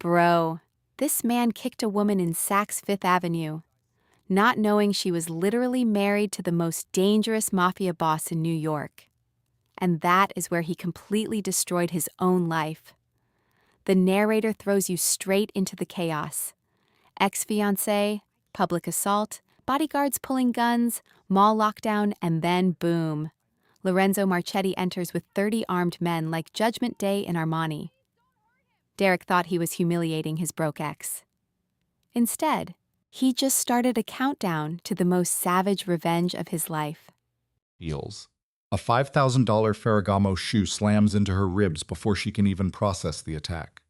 Bro, this man kicked a woman in Saks Fifth Avenue, not knowing she was literally married to the most dangerous mafia boss in New York. And that is where he completely destroyed his own life. The narrator throws you straight into the chaos. Ex-fiancé, public assault, bodyguards pulling guns, mall lockdown, and then boom. Lorenzo Marchetti enters with 30 armed men like Judgment Day in Armani. Derek thought he was humiliating his broke ex. Instead, he just started a countdown to the most savage revenge of his life. Heels. A $5,000 Ferragamo shoe slams into her ribs before she can even process the attack.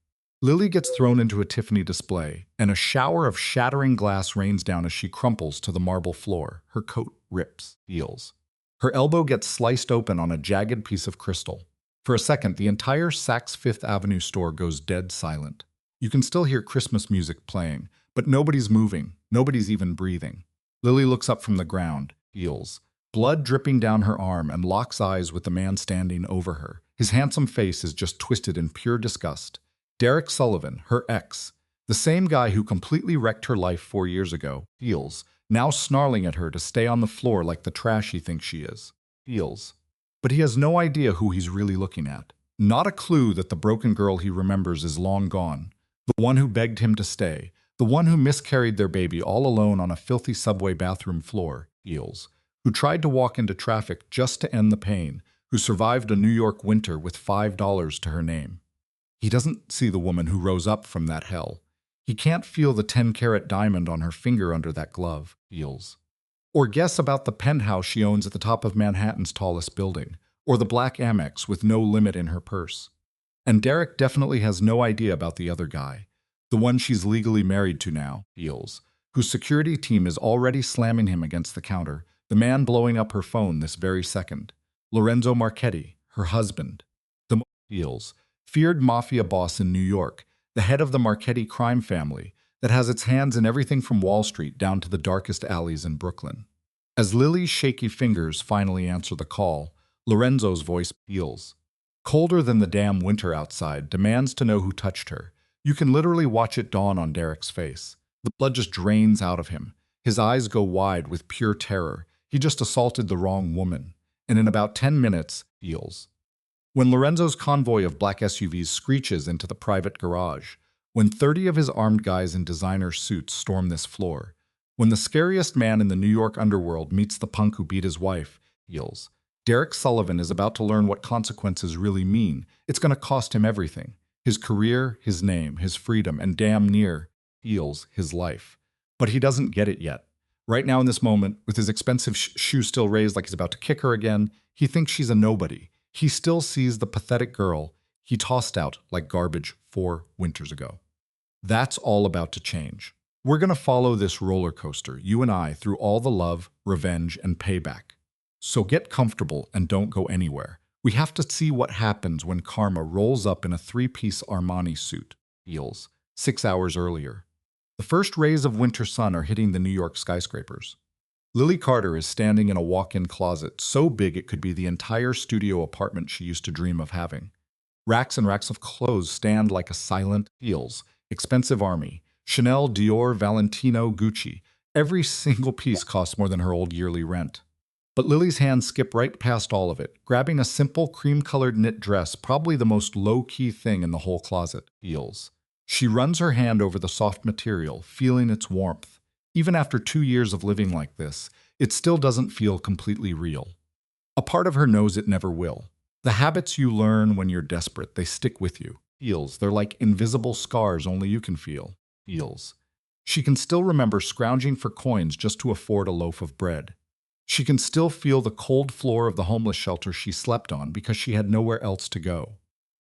Lily gets thrown into a Tiffany display, and a shower of shattering glass rains down as she crumples to the marble floor. Her coat rips. Heels. Her elbow gets sliced open on a jagged piece of crystal. For a second, the entire Saks Fifth Avenue store goes dead silent. You can still hear Christmas music playing, but nobody's moving, nobody's even breathing. Lily looks up from the ground, heels, blood dripping down her arm, and locks eyes with the man standing over her. His handsome face is just twisted in pure disgust. Derek Sullivan, her ex, the same guy who completely wrecked her life 4 years ago, heels, now snarling at her to stay on the floor like the trash he thinks she is. Heels. But he has no idea who he's really looking at. Not a clue that the broken girl he remembers is long gone. The one who begged him to stay. The one who miscarried their baby all alone on a filthy subway bathroom floor. Heels. Who tried to walk into traffic just to end the pain. Who survived a New York winter with $5 to her name. He doesn't see the woman who rose up from that hell. He can't feel the 10-carat diamond on her finger under that glove. Heels. Or guess about the penthouse she owns at the top of Manhattan's tallest building, or the black Amex with no limit in her purse. And Derek definitely has no idea about the other guy, the one she's legally married to now, heels, whose security team is already slamming him against the counter, the man blowing up her phone this very second. Lorenzo Marchetti, her husband. The heels, feared mafia boss in New York, the head of the Marchetti crime family, that has its hands in everything from Wall Street down to the darkest alleys in Brooklyn. As Lily's shaky fingers finally answer the call, Lorenzo's voice peals. Colder than the damn winter outside, demands to know who touched her. You can literally watch it dawn on Derek's face. The blood just drains out of him. His eyes go wide with pure terror. He just assaulted the wrong woman. And in about 10 minutes, heals. When Lorenzo's convoy of black SUVs screeches into the private garage, when 30 of his armed guys in designer suits storm this floor, when the scariest man in the New York underworld meets the punk who beat his wife, heels, Derek Sullivan is about to learn what consequences really mean. It's going to cost him everything. His career, his name, his freedom, and damn near, heels, his life. But he doesn't get it yet. Right now in this moment, with his expensive shoe still raised like he's about to kick her again, he thinks she's a nobody. He still sees the pathetic girl he tossed out like garbage 4 winters ago. That's all about to change. We're going to follow this roller coaster, you and I, through all the love, revenge, and payback. So get comfortable and don't go anywhere. We have to see what happens when Karma rolls up in a 3-piece Armani suit, heels, 6 hours earlier. The first rays of winter sun are hitting the New York skyscrapers. Lily Carter is standing in a walk-in closet so big it could be the entire studio apartment she used to dream of having. Racks and racks of clothes stand like a silent, heels, expensive army. Chanel, Dior, Valentino, Gucci. Every single piece costs more than her old yearly rent. But Lily's hands skip right past all of it, grabbing a simple cream-colored knit dress, probably the most low-key thing in the whole closet, heels. She runs her hand over the soft material, feeling its warmth. Even after 2 years of living like this, it still doesn't feel completely real. A part of her knows it never will. The habits you learn when you're desperate, they stick with you. Heels, they're like invisible scars only you can feel. Heels. She can still remember scrounging for coins just to afford a loaf of bread. She can still feel the cold floor of the homeless shelter she slept on because she had nowhere else to go.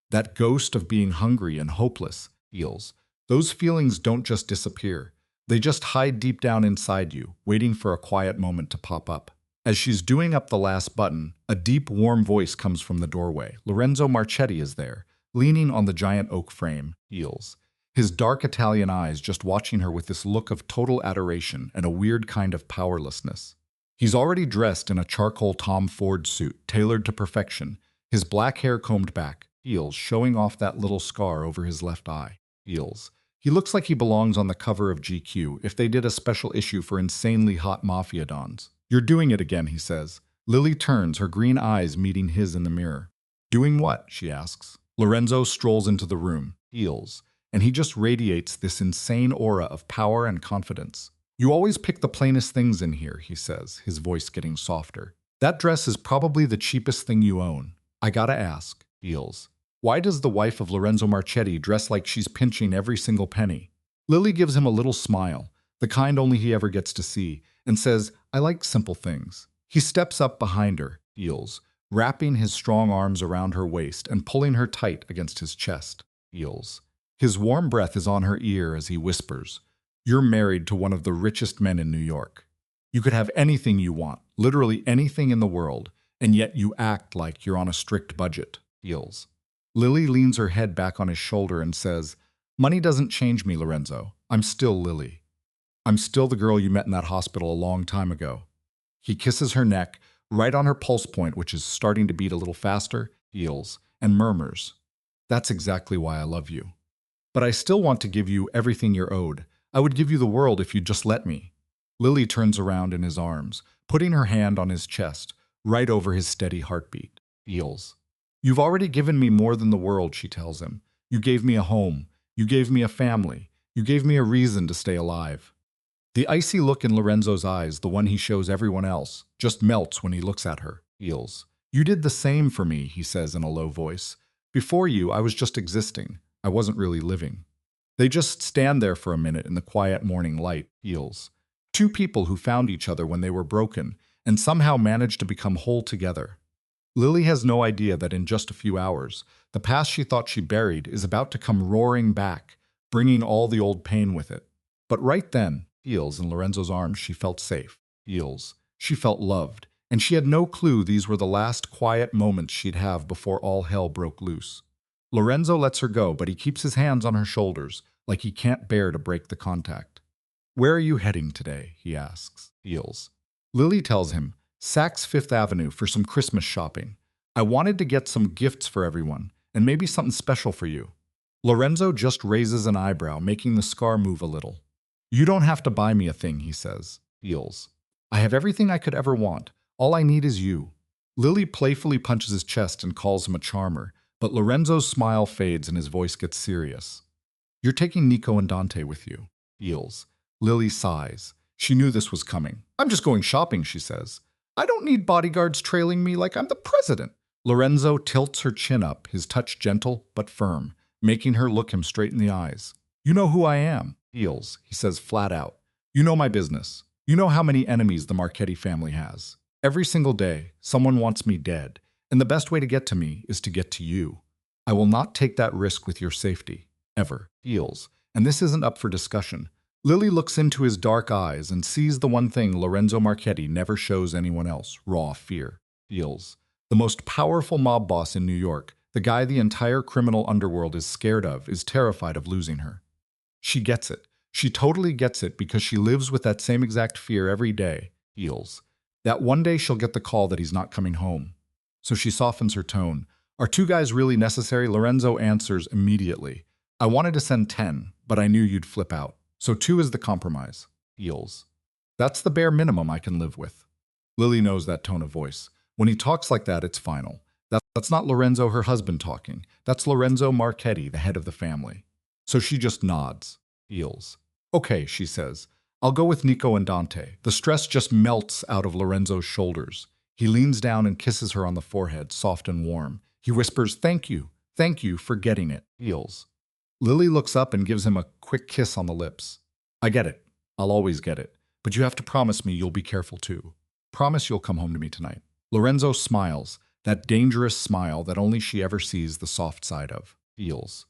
That ghost of being hungry and hopeless, heels. Those feelings don't just disappear. They just hide deep down inside you, waiting for a quiet moment to pop up. As she's doing up the last button, a deep, warm voice comes from the doorway. Lorenzo Marchetti is there, leaning on the giant oak frame, heels. His dark Italian eyes just watching her with this look of total adoration and a weird kind of powerlessness. He's already dressed in a charcoal Tom Ford suit, tailored to perfection, his black hair combed back, heels, showing off that little scar over his left eye, heels. He looks like he belongs on the cover of GQ if they did a special issue for insanely hot mafia dons. You're doing it again, he says. Lily turns, her green eyes meeting his in the mirror. Doing what? She asks. Lorenzo strolls into the room, heels, and he just radiates this insane aura of power and confidence. You always pick the plainest things in here, he says, his voice getting softer. That dress is probably the cheapest thing you own. I gotta ask, heels. Why does the wife of Lorenzo Marchetti dress like she's pinching every single penny? Lily gives him a little smile, the kind only he ever gets to see, and says, I like simple things. He steps up behind her, heels, wrapping his strong arms around her waist and pulling her tight against his chest, heels. His warm breath is on her ear as he whispers, You're married to one of the richest men in New York. You could have anything you want, literally anything in the world, and yet you act like you're on a strict budget, heels. Lily leans her head back on his shoulder and says, Money doesn't change me, Lorenzo. I'm still Lily. I'm still the girl you met in that hospital a long time ago. He kisses her neck, right on her pulse point, which is starting to beat a little faster, heels, and murmurs, That's exactly why I love you. But I still want to give you everything you're owed. I would give you the world if you'd just let me. Lily turns around in his arms, putting her hand on his chest, right over his steady heartbeat, heels. You've already given me more than the world, she tells him. You gave me a home. You gave me a family. You gave me a reason to stay alive. The icy look in Lorenzo's eyes, the one he shows everyone else, just melts when he looks at her, heels. You did the same for me, he says in a low voice. Before you, I was just existing. I wasn't really living. They just stand there for a minute in the quiet morning light, heels. Two people who found each other when they were broken and somehow managed to become whole together. Lily has no idea that in just a few hours, the past she thought she buried is about to come roaring back, bringing all the old pain with it. But right then, heels in Lorenzo's arms, she felt safe. Heels. She felt loved, and she had no clue these were the last quiet moments she'd have before all hell broke loose. Lorenzo lets her go, but he keeps his hands on her shoulders, like he can't bear to break the contact. Where are you heading today? He asks, heels. Lily tells him, Saks Fifth Avenue for some Christmas shopping. I wanted to get some gifts for everyone, and maybe something special for you. Lorenzo just raises an eyebrow, making the scar move a little. You don't have to buy me a thing, he says, heels. I have everything I could ever want. All I need is you. Lily playfully punches his chest and calls him a charmer, but Lorenzo's smile fades and his voice gets serious. You're taking Nico and Dante with you, heels. Lily sighs. She knew this was coming. I'm just going shopping, she says. I don't need bodyguards trailing me like I'm the president. Lorenzo tilts her chin up, his touch gentle but firm, making her look him straight in the eyes. You know who I am, heels, he says flat out. You know my business. You know how many enemies the Marchetti family has. Every single day, someone wants me dead, and the best way to get to me is to get to you. I will not take that risk with your safety, ever, heels, and this isn't up for discussion. Lily looks into his dark eyes and sees the one thing Lorenzo Marchetti never shows anyone else, raw fear. Heels. The most powerful mob boss in New York, the guy the entire criminal underworld is scared of, is terrified of losing her. She gets it. She totally gets it because she lives with that same exact fear every day, heels. That one day she'll get the call that he's not coming home. So she softens her tone. Are two guys really necessary? Lorenzo answers immediately. I wanted to send 10, but I knew you'd flip out. So 2 is the compromise. Heels. That's the bare minimum I can live with. Lily knows that tone of voice. When he talks like that, it's final. That's not Lorenzo, her husband, talking. That's Lorenzo Marchetti, the head of the family. So she just nods. Heels. Okay, she says. I'll go with Nico and Dante. The stress just melts out of Lorenzo's shoulders. He leans down and kisses her on the forehead, soft and warm. He whispers, thank you for getting it. Heels. Lily looks up and gives him a quick kiss on the lips. I get it. I'll always get it. But you have to promise me you'll be careful too. Promise you'll come home to me tonight. Lorenzo smiles, that dangerous smile that only she ever sees the soft side of. Heels.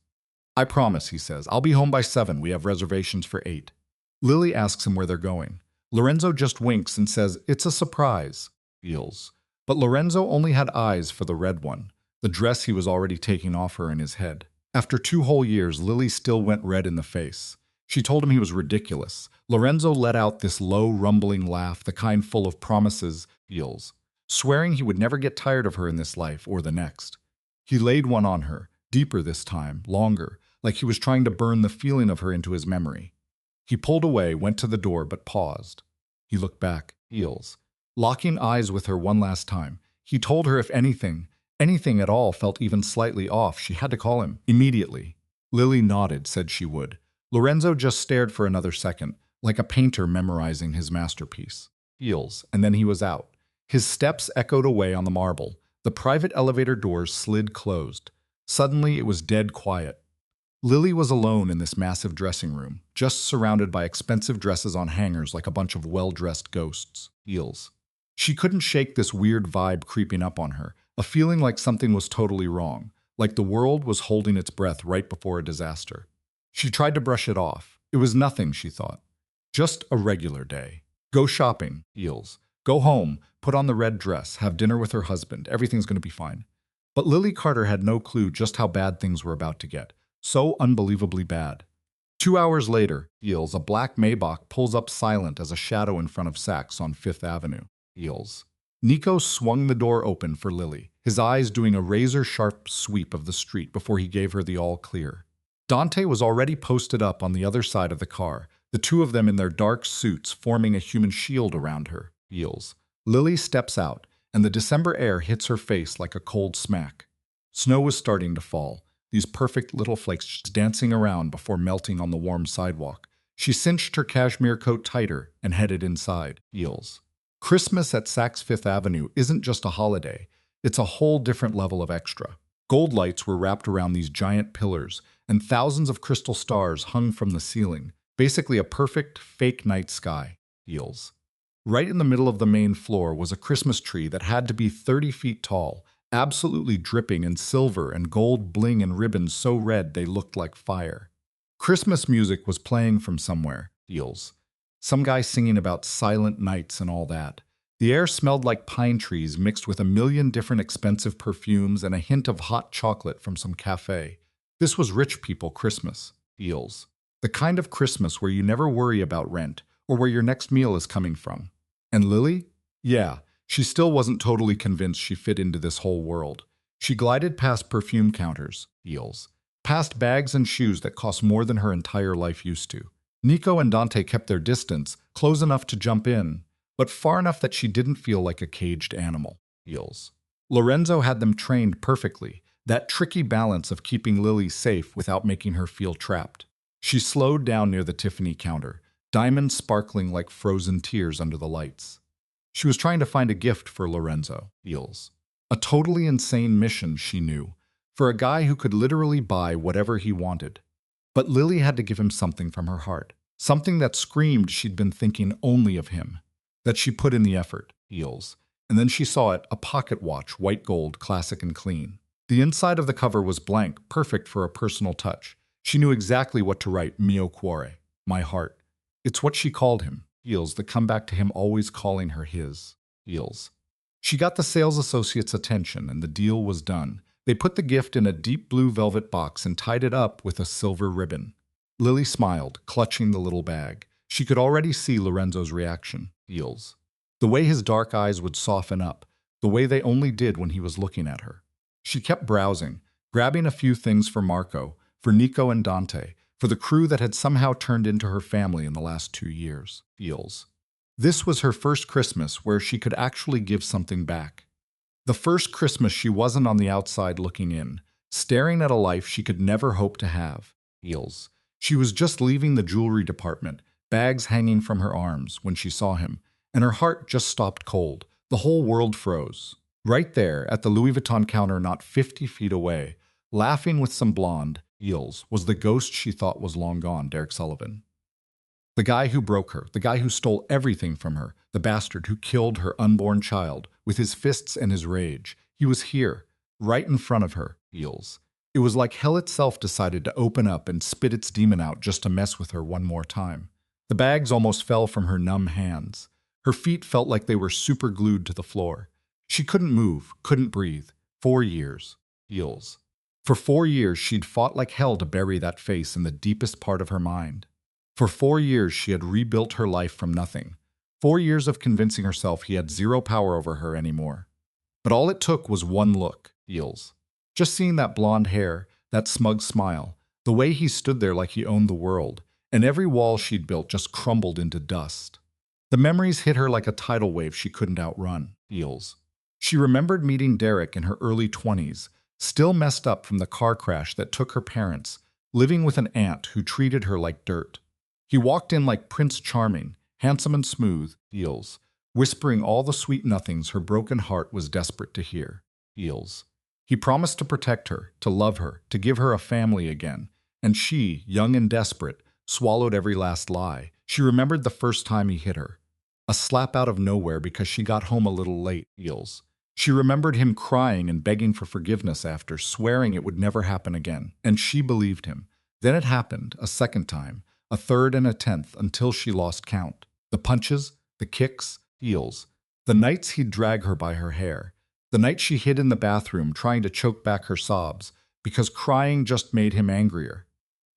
I promise, he says. I'll be home by 7. We have reservations for 8. Lily asks him where they're going. Lorenzo just winks and says, it's a surprise. Heels. But Lorenzo only had eyes for the red one, the dress he was already taking off her in his head. After 2 whole years, Lily still went red in the face. She told him he was ridiculous. Lorenzo let out this low, rumbling laugh, the kind full of promises, heels, swearing he would never get tired of her in this life or the next. He laid one on her, deeper this time, longer, like he was trying to burn the feeling of her into his memory. He pulled away, went to the door, but paused. He looked back, heels, locking eyes with her one last time. He told her if anything at all felt even slightly off, she had to call him immediately. Lily nodded, said she would. Lorenzo just stared for another second, like a painter memorizing his masterpiece. Heels, and then he was out. His steps echoed away on the marble. The private elevator doors slid closed. Suddenly, it was dead quiet. Lily was alone in this massive dressing room, just surrounded by expensive dresses on hangers like a bunch of well-dressed ghosts. Heels. She couldn't shake this weird vibe creeping up on her, a feeling like something was totally wrong, like the world was holding its breath right before a disaster. She tried to brush it off. It was nothing, she thought. Just a regular day. Go shopping, heels. Go home, put on the red dress, have dinner with her husband. Everything's going to be fine. But Lily Carter had no clue just how bad things were about to get. So unbelievably bad. 2 hours later, heels, a black Maybach pulls up silent as a shadow in front of Saks on Fifth Avenue. Heels. Nico swung the door open for Lily, his eyes doing a razor-sharp sweep of the street before he gave her the all-clear. Dante was already posted up on the other side of the car, the two of them in their dark suits forming a human shield around her. Heels. Lily steps out, and the December air hits her face like a cold smack. Snow was starting to fall, these perfect little flakes just dancing around before melting on the warm sidewalk. She cinched her cashmere coat tighter and headed inside. Heels. Christmas at Saks Fifth Avenue isn't just a holiday, it's a whole different level of extra. Gold lights were wrapped around these giant pillars, and thousands of crystal stars hung from the ceiling, basically a perfect, fake night sky. Heels. Right in the middle of the main floor was a Christmas tree that had to be 30 feet tall, absolutely dripping in silver and gold bling and ribbons so red they looked like fire. Christmas music was playing from somewhere. Heels. Some guy singing about silent nights and all that. The air smelled like pine trees mixed with a million different expensive perfumes and a hint of hot chocolate from some cafe. This was rich people Christmas. Heels. The kind of Christmas where you never worry about rent or where your next meal is coming from. And Lily? Yeah, she still wasn't totally convinced she fit into this whole world. She glided past perfume counters, heels, past bags and shoes that cost more than her entire life used to. Nico and Dante kept their distance, close enough to jump in, but far enough that she didn't feel like a caged animal. Heels. Lorenzo had them trained perfectly, that tricky balance of keeping Lily safe without making her feel trapped. She slowed down near the Tiffany counter, diamonds sparkling like frozen tears under the lights. She was trying to find a gift for Lorenzo. Heels. A totally insane mission, she knew, for a guy who could literally buy whatever he wanted. But Lily had to give him something from her heart, something that screamed she'd been thinking only of him, that she put in the effort. Heels. And then she saw it, a pocket watch, white gold, classic and clean. The inside of the cover was blank, perfect for a personal touch. She knew exactly what to write, mio cuore, my heart. It's what she called him. Heels, the comeback to him always calling her his. Heels. She got the sales associate's attention and the deal was done. They put the gift in a deep blue velvet box and tied it up with a silver ribbon. Lily smiled, clutching the little bag. She could already see Lorenzo's reaction. Heels. The way his dark eyes would soften up, the way they only did when he was looking at her. She kept browsing, grabbing a few things for Marco, for Nico and Dante, for the crew that had somehow turned into her family in the last 2 years. Feels. This was her first Christmas where she could actually give something back. The first Christmas she wasn't on the outside looking in, staring at a life she could never hope to have. Heels. She was just leaving the jewelry department, bags hanging from her arms, when she saw him, and her heart just stopped cold. The whole world froze. Right there, at the Louis Vuitton counter not 50 feet away, laughing with some blonde, heels, was the ghost she thought was long gone, Derek Sullivan. The guy who broke her, the guy who stole everything from her, the bastard who killed her unborn child, with his fists and his rage. He was here, right in front of her, heels. It was like hell itself decided to open up and spit its demon out just to mess with her one more time. The bags almost fell from her numb hands. Her feet felt like they were super glued to the floor. She couldn't move, couldn't breathe. 4 years. Heels. For 4 years, she'd fought like hell to bury that face in the deepest part of her mind. For 4 years, she had rebuilt her life from nothing. 4 years of convincing herself he had zero power over her anymore. But all it took was one look, heels. Just seeing that blonde hair, that smug smile, The way he stood there like he owned the world, and every wall she'd built just crumbled into dust. The memories hit her like a tidal wave she couldn't outrun. Feels. She remembered meeting Derek in her early 20s, still messed up from the car crash that took her parents, living with an aunt who treated her like dirt. He walked in like Prince Charming, handsome and smooth, Feels, whispering all the sweet nothings her broken heart was desperate to hear. Feels. He promised to protect her, to love her, to give her a family again. And she, young and desperate, swallowed every last lie. She remembered the first time he hit her. A slap out of nowhere because she got home a little late. Feels. She remembered him crying and begging for forgiveness after, swearing it would never happen again. And she believed him. Then it happened, a second time, a third and a 10th, until she lost count. The punches, the kicks, Feels. The nights he'd drag her by her hair. The night she hid in the bathroom trying to choke back her sobs, because crying just made him angrier.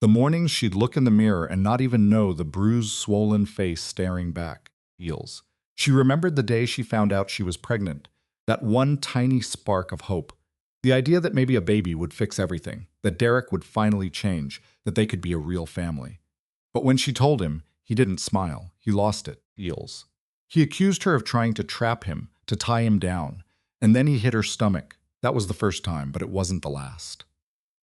The mornings she'd look in the mirror and not even know the bruised, swollen face staring back. Feels. She remembered the day she found out she was pregnant, that one tiny spark of hope. The idea that maybe a baby would fix everything, that Derek would finally change, that they could be a real family. But when she told him, he didn't smile. He lost it. Feels. He accused her of trying to trap him, to tie him down. And then he hit her stomach. That was the first time, but it wasn't the last.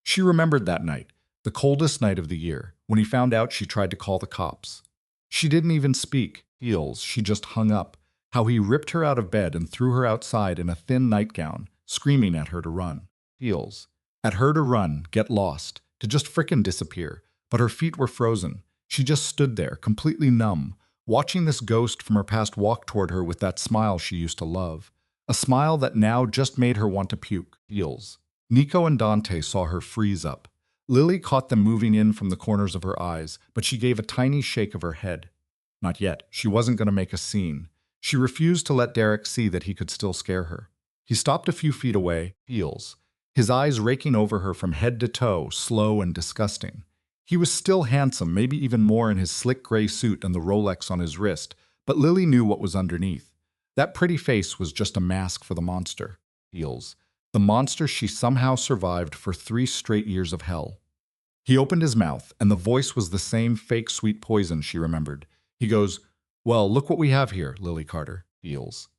She remembered that night, the coldest night of the year, when he found out she tried to call the cops. She didn't even speak. Feels. She just hung up. How he ripped her out of bed and threw her outside in a thin nightgown, screaming at her to run. Feels. At her to run, get lost, to just frickin' disappear. But her feet were frozen. She just stood there, completely numb, watching this ghost from her past walk toward her with that smile she used to love. A smile that now just made her want to puke. Feels. Nico and Dante saw her freeze up. Lily caught them moving in from the corners of her eyes, but she gave a tiny shake of her head. Not yet. She wasn't going to make a scene. She refused to let Derek see that he could still scare her. He stopped a few feet away. Feels. His eyes raking over her from head to toe, slow and disgusting. He was still handsome, maybe even more in his slick gray suit and the Rolex on his wrist, but Lily knew what was underneath. That pretty face was just a mask for the monster. Feels. The monster she somehow survived for 3 straight years of hell. He opened his mouth, and the voice was the same fake sweet poison she remembered. He goes, "Well, look what we have here, Lily Carter." Feels.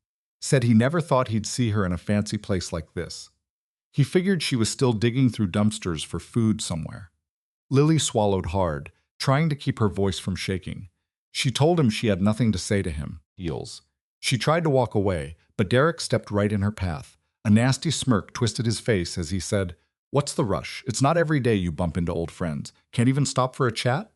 Said he never thought he'd see her in a fancy place like this. He figured she was still digging through dumpsters for food somewhere. Lily swallowed hard, trying to keep her voice from shaking. She told him she had nothing to say to him. Feels. She tried to walk away, but Derek stepped right in her path. A nasty smirk twisted his face as he said, "What's the rush? It's not every day you bump into old friends. Can't even stop for a chat?"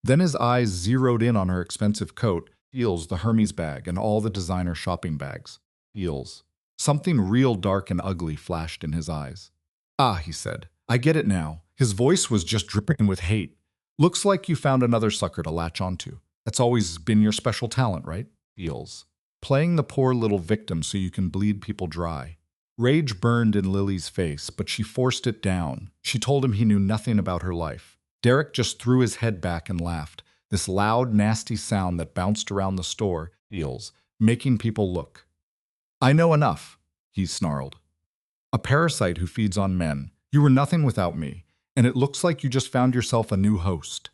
Then his eyes zeroed in on her expensive coat, Feels, the Hermes bag, and all the designer shopping bags. Feels. Something real dark and ugly flashed in his eyes. "Ah," he said. "I get it now." His voice was just dripping with hate. "Looks like you found another sucker to latch onto. That's always been your special talent, right?" Feels. Playing the poor little victim so you can bleed people dry. Rage burned in Lily's face, but she forced it down. She told him he knew nothing about her life. Derek just threw his head back and laughed, this loud, nasty sound that bounced around the store, Feels, making people look. "I know enough," he snarled. "A parasite who feeds on men. You were nothing without me, and it looks like you just found yourself a new host."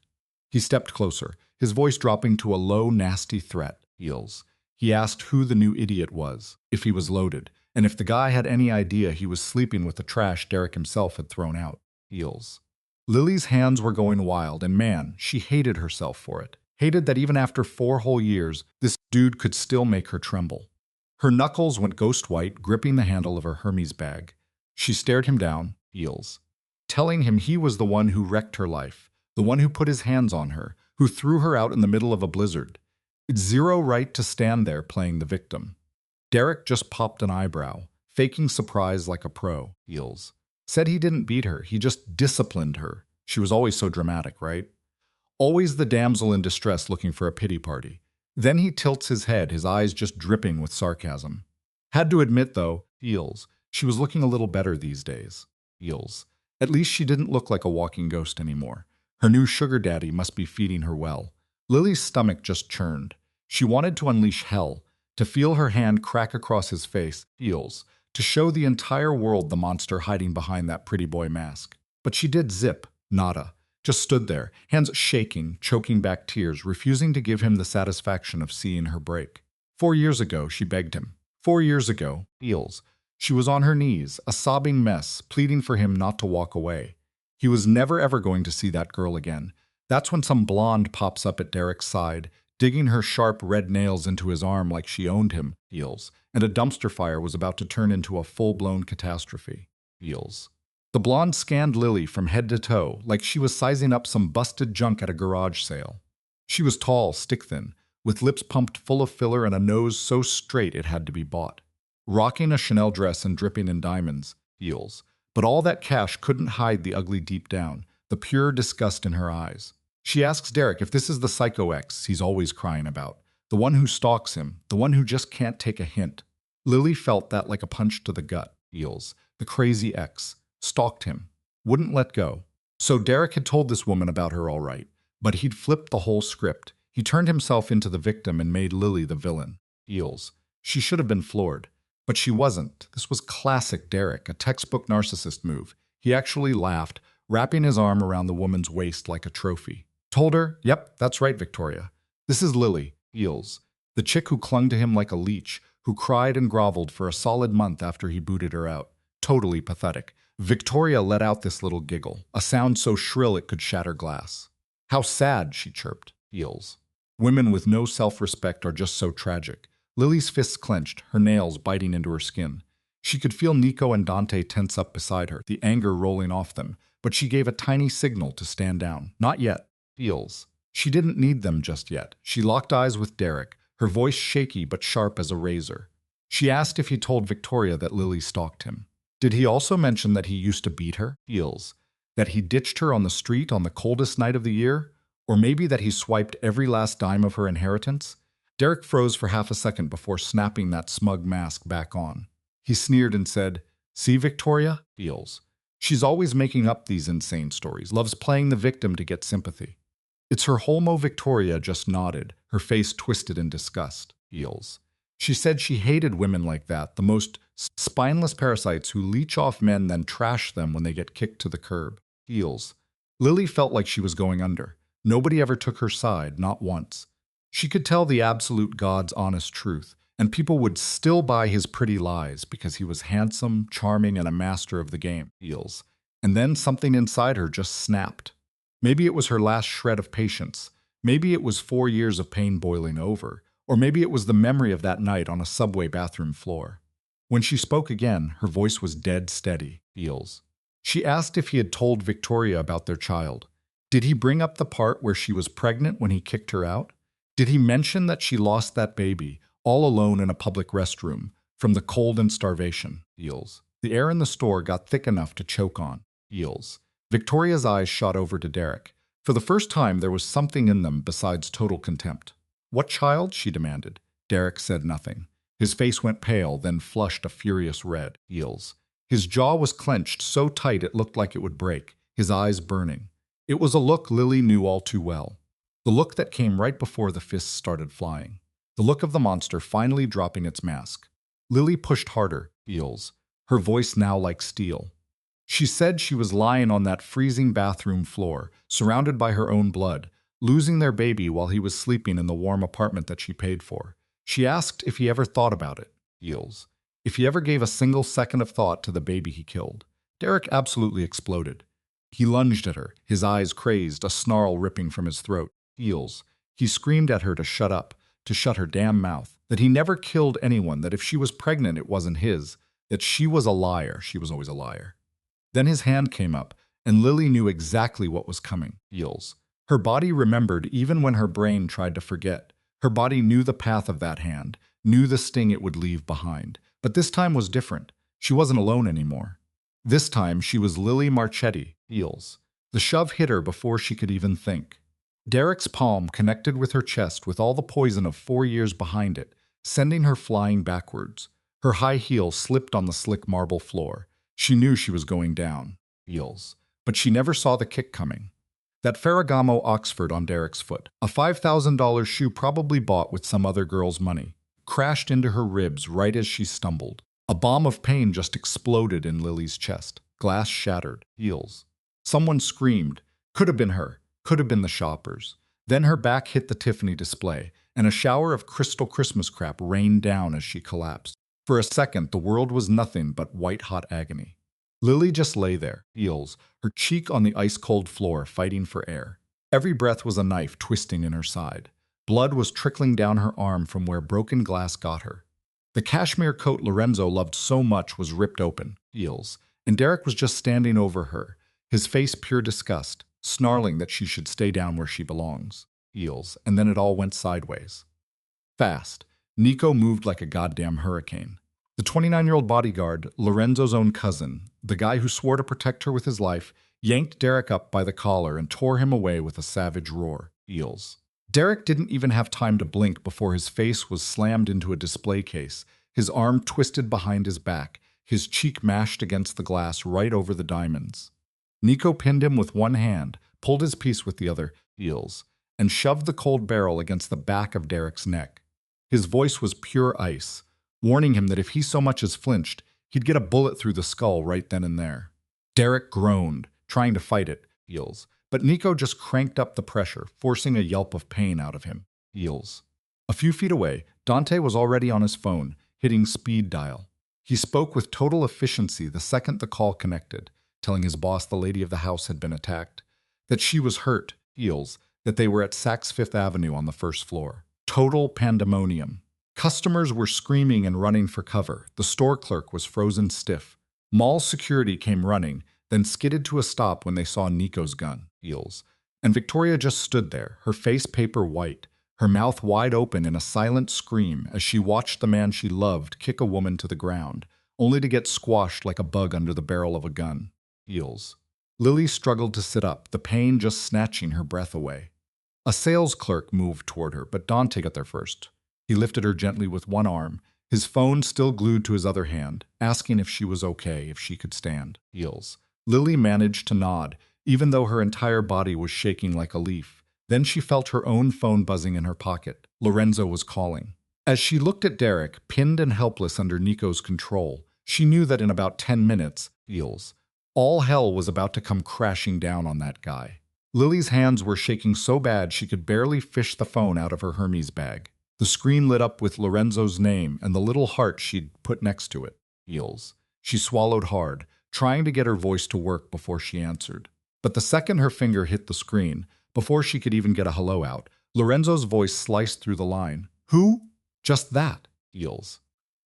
He stepped closer, his voice dropping to a low, nasty threat. Feels. He asked who the new idiot was, if he was loaded, and if the guy had any idea he was sleeping with the trash Derek himself had thrown out. Feels. Lily's hands were going wild, and man, she hated herself for it. Hated that even after 4 whole years, this dude could still make her tremble. Her knuckles went ghost white, gripping the handle of her Hermes bag. She stared him down, Feels, telling him he was the one who wrecked her life, the one who put his hands on her, who threw her out in the middle of a blizzard. It's zero right to stand there playing the victim. Derek just popped an eyebrow, faking surprise like a pro. Feels. Said he didn't beat her, he just disciplined her. She was always so dramatic, right? Always the damsel in distress looking for a pity party. Then he tilts his head, his eyes just dripping with sarcasm. Had to admit, though, Feels, she was looking a little better these days. Feels. At least she didn't look like a walking ghost anymore. Her new sugar daddy must be feeding her well. Lily's stomach just churned. She wanted to unleash hell, to feel her hand crack across his face, Feels, to show the entire world the monster hiding behind that pretty boy mask. But she did zip, nada. just stood there, hands shaking, choking back tears, refusing to give him the satisfaction of seeing her break. 4 years ago, she begged him. 4 years ago, heels. She was on her knees, a sobbing mess, pleading for him not to walk away. He was never ever going to see that girl again. That's when some blonde pops up at Derek's side, digging her sharp red nails into his arm like she owned him, heels, and a dumpster fire was about to turn into a full-blown catastrophe, heels. The blonde scanned Lily from head to toe like she was sizing up some busted junk at a garage sale. She was tall, stick-thin, with lips pumped full of filler and a nose so straight it had to be bought. Rocking a Chanel dress and dripping in diamonds, heels. But all that cash couldn't hide the ugly deep down, the pure disgust in her eyes. She asks Derek if this is the psycho ex he's always crying about, the one who stalks him, the one who just can't take a hint. Lily felt that like a punch to the gut, heels. The crazy ex. Stalked him. Wouldn't let go. So Derek had told this woman about her all right, but he'd flipped the whole script. He turned himself into the victim and made Lily the villain. Heels. She should have been floored. But she wasn't. This was classic Derek, a textbook narcissist move. He actually laughed, wrapping his arm around the woman's waist like a trophy. Told her, "Yep, that's right, Victoria. This is Lily, heels. The chick who clung to him like a leech, who cried and groveled for a solid month after he booted her out. Totally pathetic." Victoria let out this little giggle, a sound so shrill it could shatter glass. "How sad," she chirped, heels. Women with no self-respect are just so tragic. Lily's fists clenched, her nails biting into her skin. She could feel Nico and Dante tense up beside her, the anger rolling off them, but she gave a tiny signal to stand down. Not yet. Heels. She didn't need them just yet. She locked eyes with Derek, her voice shaky but sharp as a razor. She asked if he told Victoria that Lily stalked him. Did he also mention that he used to beat her? Heels. That he ditched her on the street on the coldest night of the year? Or maybe that he swiped every last dime of her inheritance? Derek froze for half a second before snapping that smug mask back on. He sneered and said, "See, Victoria? Heels. She's always making up these insane stories, loves playing the victim to get sympathy." It's her Holmo. Victoria just nodded, her face twisted in disgust. Heels. She said she hated women like that, the most spineless parasites who leech off men then trash them when they get kicked to the curb. Heels. Lily felt like she was going under. Nobody ever took her side, not once. She could tell the absolute God's honest truth, and people would still buy his pretty lies because he was handsome, charming, and a master of the game. Heels. And then something inside her just snapped. Maybe it was her last shred of patience. Maybe it was 4 years of pain boiling over. Or maybe it was the memory of that night on a subway bathroom floor. When she spoke again, her voice was dead steady. Heels. She asked if he had told Victoria about their child. Did he bring up the part where she was pregnant when he kicked her out? Did he mention that she lost that baby, all alone in a public restroom, from the cold and starvation? Heels. The air in the store got thick enough to choke on. Heels. Victoria's eyes shot over to Derek. For the first time, there was something in them besides total contempt. "What child?" she demanded. Derek said nothing. His face went pale, then flushed a furious red. Heels. His jaw was clenched so tight it looked like it would break, his eyes burning. It was a look Lily knew all too well. The look that came right before the fists started flying. The look of the monster finally dropping its mask. Lily pushed harder, heels, her voice now like steel. She said she was lying on that freezing bathroom floor, surrounded by her own blood, losing their baby while he was sleeping in the warm apartment that she paid for. She asked if he ever thought about it, heels, if he ever gave a single second of thought to the baby he killed. Derek absolutely exploded. He lunged at her, his eyes crazed, a snarl ripping from his throat. Heels. He screamed at her to shut up, to shut her damn mouth, that he never killed anyone, that if she was pregnant it wasn't his, that she was a liar, she was always a liar. Then his hand came up, and Lily knew exactly what was coming. Heels. Her body remembered even when her brain tried to forget. Her body knew the path of that hand, knew the sting it would leave behind. But this time was different. She wasn't alone anymore. This time she was Lily Marchetti, heels. The shove hit her before she could even think. Derek's palm connected with her chest with all the poison of 4 years behind it, sending her flying backwards. Her high heel slipped on the slick marble floor. She knew she was going down. Heels. But she never saw the kick coming. That Ferragamo Oxford on Derek's foot, a $5,000 shoe probably bought with some other girl's money, crashed into her ribs right as she stumbled. A bomb of pain just exploded in Lily's chest. Glass shattered. Heels. Someone screamed. Could have been her. Could have been the shoppers. Then her back hit the Tiffany display, and a shower of crystal Christmas crap rained down as she collapsed. For a second, the world was nothing but white-hot agony. Lily just lay there, heels, her cheek on the ice-cold floor, fighting for air. Every breath was a knife twisting in her side. Blood was trickling down her arm from where broken glass got her. The cashmere coat Lorenzo loved so much was ripped open, heels, and Derek was just standing over her, his face pure disgust, snarling that she should stay down where she belongs, heels, and then it all went sideways. Fast, Nico moved like a goddamn hurricane. The 29-year-old bodyguard, Lorenzo's own cousin, the guy who swore to protect her with his life, yanked Derek up by the collar and tore him away with a savage roar, heels. Derek didn't even have time to blink before his face was slammed into a display case, his arm twisted behind his back, his cheek mashed against the glass right over the diamonds. Nico pinned him with one hand, pulled his piece with the other, heels, and shoved the cold barrel against the back of Derek's neck. His voice was pure ice, warning him that if he so much as flinched, he'd get a bullet through the skull right then and there. Derek groaned, trying to fight it, heels, but Nico just cranked up the pressure, forcing a yelp of pain out of him, heels. A few feet away, Dante was already on his phone, hitting speed dial. He spoke with total efficiency the second the call connected, telling his boss the lady of the house had been attacked, that she was hurt, heels, that they were at Saks Fifth Avenue on the first floor. Total pandemonium. Customers were screaming and running for cover. The store clerk was frozen stiff. Mall security came running, then skidded to a stop when they saw Nico's gun, heels. And Victoria just stood there, her face paper white, her mouth wide open in a silent scream as she watched the man she loved kick a woman to the ground, only to get squashed like a bug under the barrel of a gun, heels. Lily struggled to sit up, the pain just snatching her breath away. A sales clerk moved toward her, but Dante got there first. He lifted her gently with one arm, his phone still glued to his other hand, asking if she was okay, if she could stand, heels. Lily managed to nod, even though her entire body was shaking like a leaf. Then she felt her own phone buzzing in her pocket. Lorenzo was calling. As she looked at Derek, pinned and helpless under Nico's control, she knew that in about 10 minutes, heels, all hell was about to come crashing down on that guy. Lily's hands were shaking so bad she could barely fish the phone out of her Hermes bag. The screen lit up with Lorenzo's name and the little heart she'd put next to it, heels. She swallowed hard, trying to get her voice to work before she answered. But the second her finger hit the screen, before she could even get a hello out, Lorenzo's voice sliced through the line. Who? Just that, heels.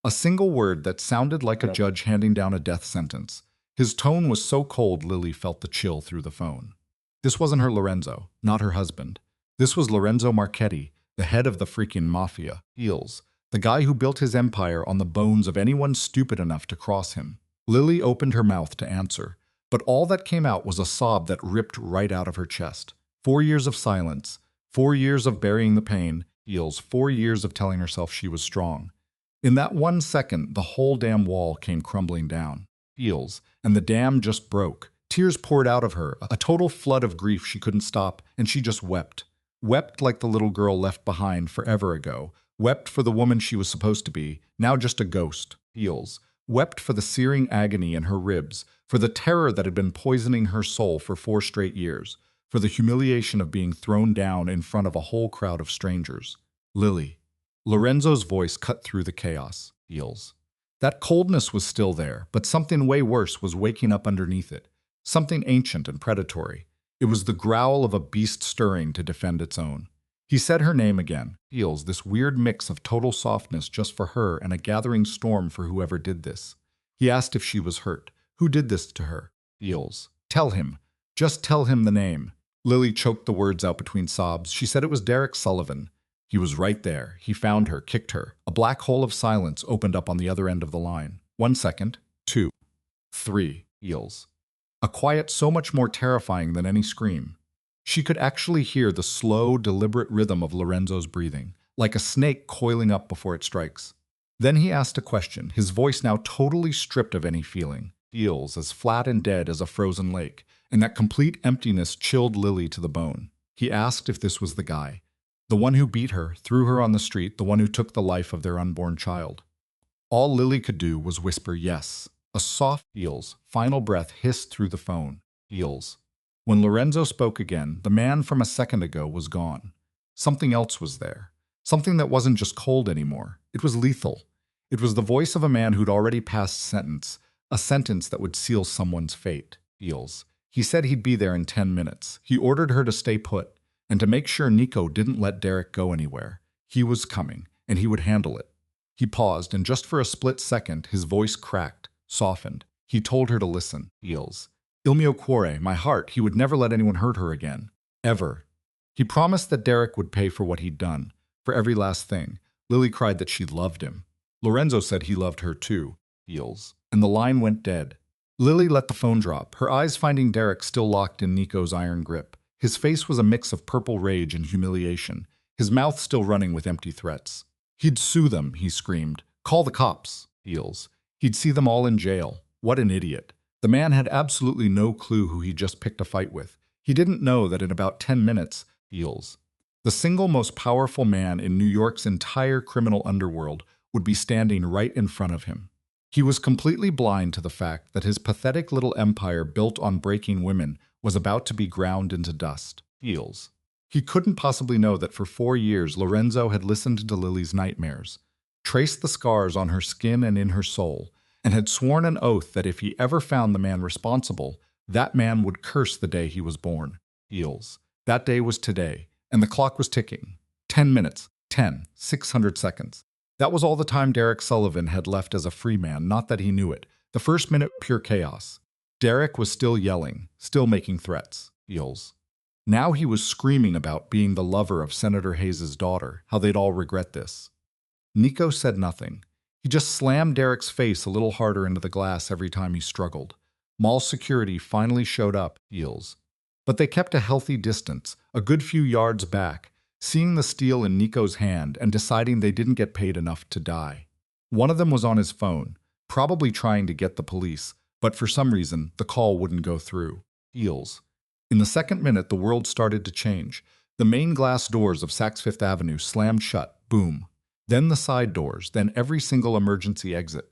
A single word that sounded like a judge handing down a death sentence. His tone was so cold Lily felt the chill through the phone. This wasn't her Lorenzo, not her husband. This was Lorenzo Marchetti, the head of the freaking Mafia, heels, the guy who built his empire on the bones of anyone stupid enough to cross him. Lily opened her mouth to answer, but all that came out was a sob that ripped right out of her chest. 4 years of silence, 4 years of burying the pain, heels, 4 years of telling herself she was strong. In that 1 second, the whole damn wall came crumbling down, heels, and the dam just broke. Tears poured out of her, a total flood of grief she couldn't stop, and she just wept. Wept like the little girl left behind forever ago. Wept for the woman she was supposed to be, now just a ghost, heels. Wept for the searing agony in her ribs, for the terror that had been poisoning her soul for 4 straight years, for the humiliation of being thrown down in front of a whole crowd of strangers. Lily. Lorenzo's voice cut through the chaos, heels. That coldness was still there, but something way worse was waking up underneath it. Something ancient and predatory. It was the growl of a beast stirring to defend its own. He said her name again, heels, this weird mix of total softness just for her and a gathering storm for whoever did this. He asked if she was hurt. Who did this to her? Heels. Tell him. Just tell him the name. Lily choked the words out between sobs. She said it was Derek Sullivan. He was right there. He found her, kicked her. A black hole of silence opened up on the other end of the line. 1 second. 2. 3. Heels. A quiet so much more terrifying than any scream. She could actually hear the slow, deliberate rhythm of Lorenzo's breathing, like a snake coiling up before it strikes. Then he asked a question, his voice now totally stripped of any feeling. Heels, as flat and dead as a frozen lake, and that complete emptiness chilled Lily to the bone. He asked if this was the guy. The one who beat her, threw her on the street, the one who took the life of their unborn child. All Lily could do was whisper yes. A soft heels, final breath hissed through the phone. Heels. When Lorenzo spoke again, the man from a second ago was gone. Something else was there. Something that wasn't just cold anymore. It was lethal. It was the voice of a man who'd already passed sentence, a sentence that would seal someone's fate. Feels. He said he'd be there in 10 minutes. He ordered her to stay put, and to make sure Nico didn't let Derek go anywhere. He was coming, and he would handle it. He paused, and just for a split second, his voice cracked, softened. He told her to listen. Feels. Il mio cuore, my heart, he would never let anyone hurt her again. Ever. He promised that Derek would pay for what he'd done, for every last thing. Lily cried that she loved him. Lorenzo said he loved her too. Feels. And the line went dead. Lily let the phone drop, her eyes finding Derek still locked in Nico's iron grip. His face was a mix of purple rage and humiliation, his mouth still running with empty threats. He'd sue them, he screamed. Call the cops. Feels. He'd see them all in jail. What an idiot. The man had absolutely no clue who he just picked a fight with. He didn't know that in about 10 minutes, Feels, the single most powerful man in New York's entire criminal underworld would be standing right in front of him. He was completely blind to the fact that his pathetic little empire built on breaking women was about to be ground into dust. Feels. He couldn't possibly know that for 4 years Lorenzo had listened to Lily's nightmares, traced the scars on her skin and in her soul, and had sworn an oath that if he ever found the man responsible, that man would curse the day he was born. Feels. That day was today, and the clock was ticking. 10 minutes, 10, 600 seconds. That was all the time Derek Sullivan had left as a free man, not that he knew it. The first minute, pure chaos. Derek was still yelling, still making threats. Feels. Now he was screaming about being the lover of Senator Hayes' daughter, how they'd all regret this. Nico said nothing. He just slammed Derek's face a little harder into the glass every time he struggled. Mall security finally showed up. Feels. But they kept a healthy distance, a good few yards back, seeing the steel in Nico's hand and deciding they didn't get paid enough to die. One of them was on his phone, probably trying to get the police, but for some reason, the call wouldn't go through. Feels. In the second minute, the world started to change. The main glass doors of Saks Fifth Avenue slammed shut, boom. Then the side doors, then every single emergency exit.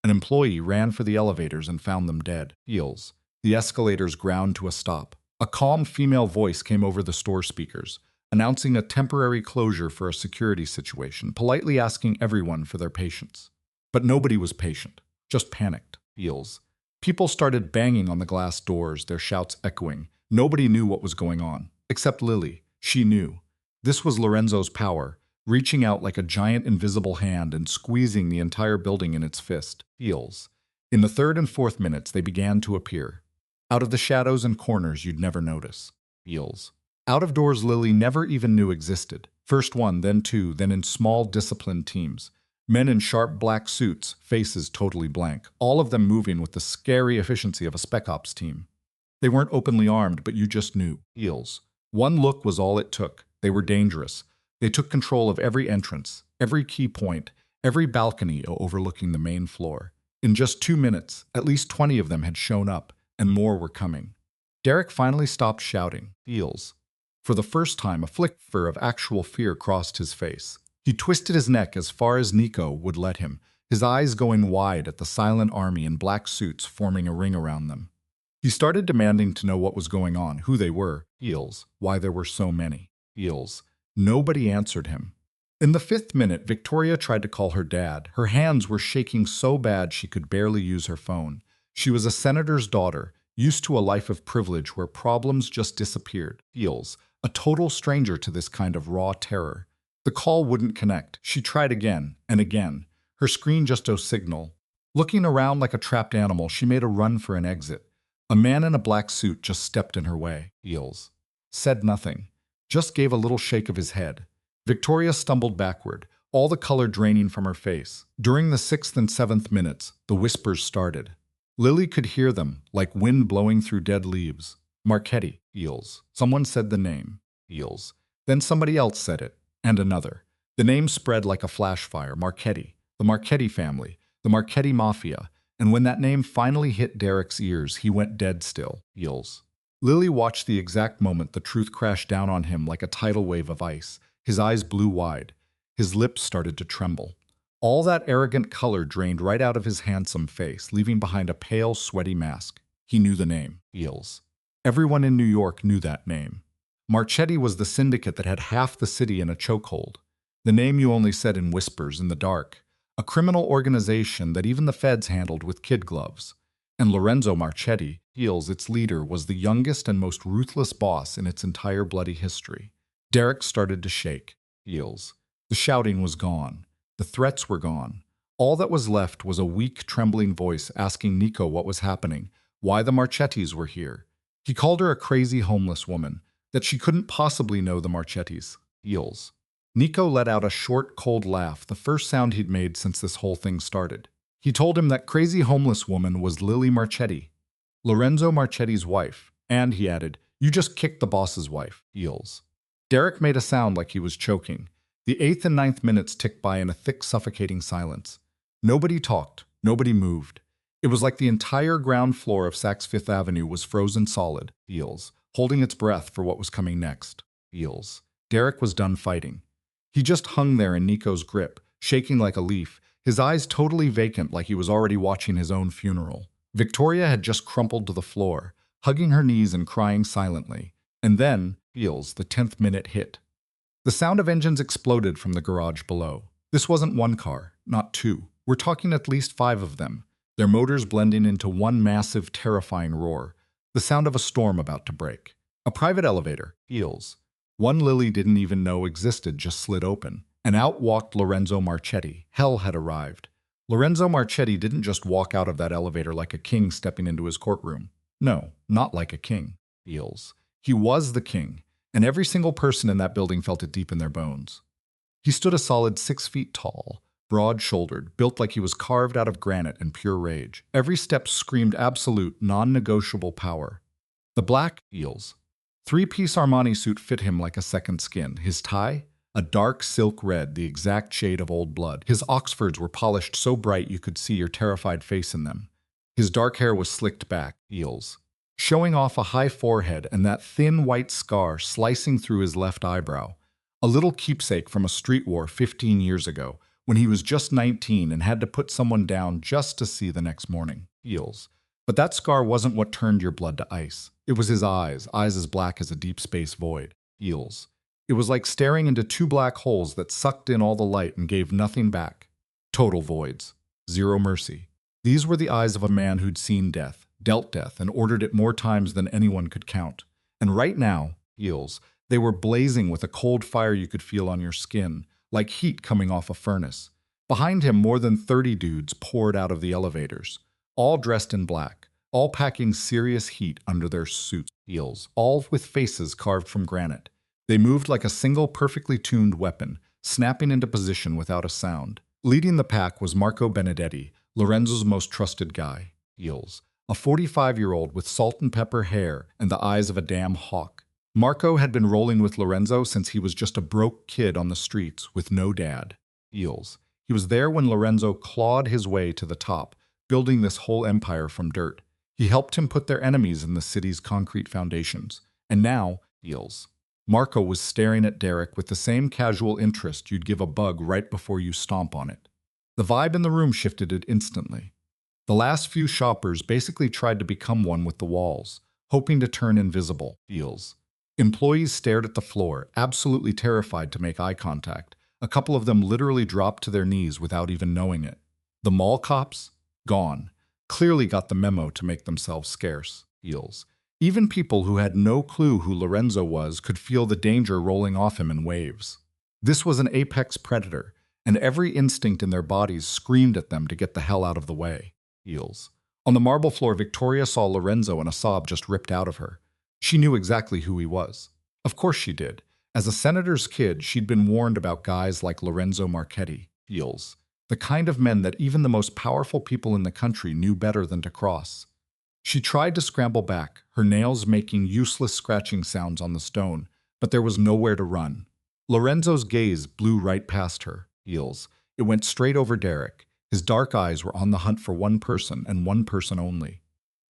An employee ran for the elevators and found them dead. Feels. The escalators ground to a stop. A calm female voice came over the store speakers, announcing a temporary closure for a security situation, politely asking everyone for their patience. But nobody was patient, just panicked. Feels. People started banging on the glass doors, their shouts echoing. Nobody knew what was going on, except Lily. She knew. This was Lorenzo's power, reaching out like a giant invisible hand and squeezing the entire building in its fist. Feels. In the third and fourth minutes, they began to appear. Out of the shadows and corners you'd never notice. Feels. Out of doors Lily never even knew existed. First one, then two, then in small, disciplined teams. Men in sharp black suits, faces totally blank, all of them moving with the scary efficiency of a spec ops team. They weren't openly armed, but you just knew. Feels. One look was all it took. They were dangerous. They took control of every entrance, every key point, every balcony overlooking the main floor. In just 2 minutes, at least 20 of them had shown up, and more were coming. Derek finally stopped shouting. Feels. For the first time, a flicker of actual fear crossed his face. He twisted his neck as far as Nico would let him, his eyes going wide at the silent army in black suits forming a ring around them. He started demanding to know what was going on, who they were. Feels. Why there were so many. Feels. Nobody answered him. In the 5th minute, Victoria tried to call her dad. Her hands were shaking so bad she could barely use her phone. She was a senator's daughter, used to a life of privilege where problems just disappeared. Feels. A total stranger to this kind of raw terror. The call wouldn't connect. She tried again and again. Her screen just no signal. Looking around like a trapped animal, she made a run for an exit. A man in a black suit just stepped in her way. Feels. Said nothing. Just gave a little shake of his head. Victoria stumbled backward, all the color draining from her face. During the 6th and 7th minutes, the whispers started. Lily could hear them, like wind blowing through dead leaves. Marchetti. Feels. Someone said the name. Feels. Then somebody else said it, and another. The name spread like a flash fire. Marchetti. The Marchetti family. The Marchetti Mafia. And when that name finally hit Derek's ears, he went dead still. Feels. Lily watched the exact moment the truth crashed down on him like a tidal wave of ice. His eyes blew wide. His lips started to tremble. All that arrogant color drained right out of his handsome face, leaving behind a pale, sweaty mask. He knew the name. Feels. Everyone in New York knew that name. Marchetti was the syndicate that had half the city in a chokehold. The name you only said in whispers in the dark. A criminal organization that even the feds handled with kid gloves. And Lorenzo Marchetti, Heels, its leader, was the youngest and most ruthless boss in its entire bloody history. Derek started to shake. Heels. The shouting was gone. The threats were gone. All that was left was a weak, trembling voice asking Nico what was happening, why the Marchettis were here. He called her a crazy homeless woman, that she couldn't possibly know the Marchettis. Heels. Nico let out a short, cold laugh, the first sound he'd made since this whole thing started. He told him that crazy homeless woman was Lily Marchetti, Lorenzo Marchetti's wife, and he added, "You just kicked the boss's wife." Heels. Derek made a sound like he was choking. The 8th and 9th minutes ticked by in a thick, suffocating silence. Nobody talked. Nobody moved. It was like the entire ground floor of Saks Fifth Avenue was frozen solid. Heels. Holding its breath for what was coming next. Heels. Derek was done fighting. He just hung there in Nico's grip, shaking like a leaf, his eyes totally vacant like he was already watching his own funeral. Victoria had just crumpled to the floor, hugging her knees and crying silently. And then, Heels, the 10th minute hit. The sound of engines exploded from the garage below. This wasn't one car, not two. We're talking at least 5 of them, their motors blending into one massive, terrifying roar. The sound of a storm about to break. A private elevator, Heels. One Lily didn't even know existed just slid open, and out walked Lorenzo Marchetti. Hell had arrived. Lorenzo Marchetti didn't just walk out of that elevator like a king stepping into his courtroom. No, not like a king. Heels. He was the king, and every single person in that building felt it deep in their bones. He stood a solid 6 feet tall, broad-shouldered, built like he was carved out of granite and pure rage. Every step screamed absolute, non-negotiable power. The black Heels. 3-piece Armani suit fit him like a second skin. His tie? A dark silk red, the exact shade of old blood. His Oxfords were polished so bright you could see your terrified face in them. His dark hair was slicked back, Heels, showing off a high forehead and that thin white scar slicing through his left eyebrow. A little keepsake from a street war 15 years ago, when he was just 19 and had to put someone down just to see the next morning. Heels. But that scar wasn't what turned your blood to ice. It was his eyes as black as a deep space void. Heels. It was like staring into 2 black holes that sucked in all the light and gave nothing back. Total voids. Zero mercy. These were the eyes of a man who'd seen death, dealt death, and ordered it more times than anyone could count. And right now, Heels, they were blazing with a cold fire you could feel on your skin, like heat coming off a furnace. Behind him, more than 30 dudes poured out of the elevators, all dressed in black, all packing serious heat under their suits. Heels, all with faces carved from granite. They moved like a single perfectly tuned weapon, snapping into position without a sound. Leading the pack was Marco Benedetti, Lorenzo's most trusted guy. Heels, a 45-year-old with salt and pepper hair and the eyes of a damn hawk. Marco had been rolling with Lorenzo since he was just a broke kid on the streets with no dad. Heels. He was there when Lorenzo clawed his way to the top, building this whole empire from dirt. He helped him put their enemies in the city's concrete foundations. And now, Heels. Marco was staring at Derek with the same casual interest you'd give a bug right before you stomp on it. The vibe in the room shifted it instantly. The last few shoppers basically tried to become one with the walls, hoping to turn invisible. Heels. Employees stared at the floor, absolutely terrified to make eye contact. A couple of them literally dropped to their knees without even knowing it. The mall cops? Gone. Clearly got the memo to make themselves scarce. Heels. Even people who had no clue who Lorenzo was could feel the danger rolling off him in waves. This was an apex predator, and every instinct in their bodies screamed at them to get the hell out of the way. Heels. On the marble floor, Victoria saw Lorenzo and a sob just ripped out of her. She knew exactly who he was. Of course she did. As a senator's kid, she'd been warned about guys like Lorenzo Marchetti. Heels. The kind of men that even the most powerful people in the country knew better than to cross. She tried to scramble back, her nails making useless scratching sounds on the stone, but there was nowhere to run. Lorenzo's gaze blew right past her. Heels. It went straight over Derek. His dark eyes were on the hunt for one person and one person only.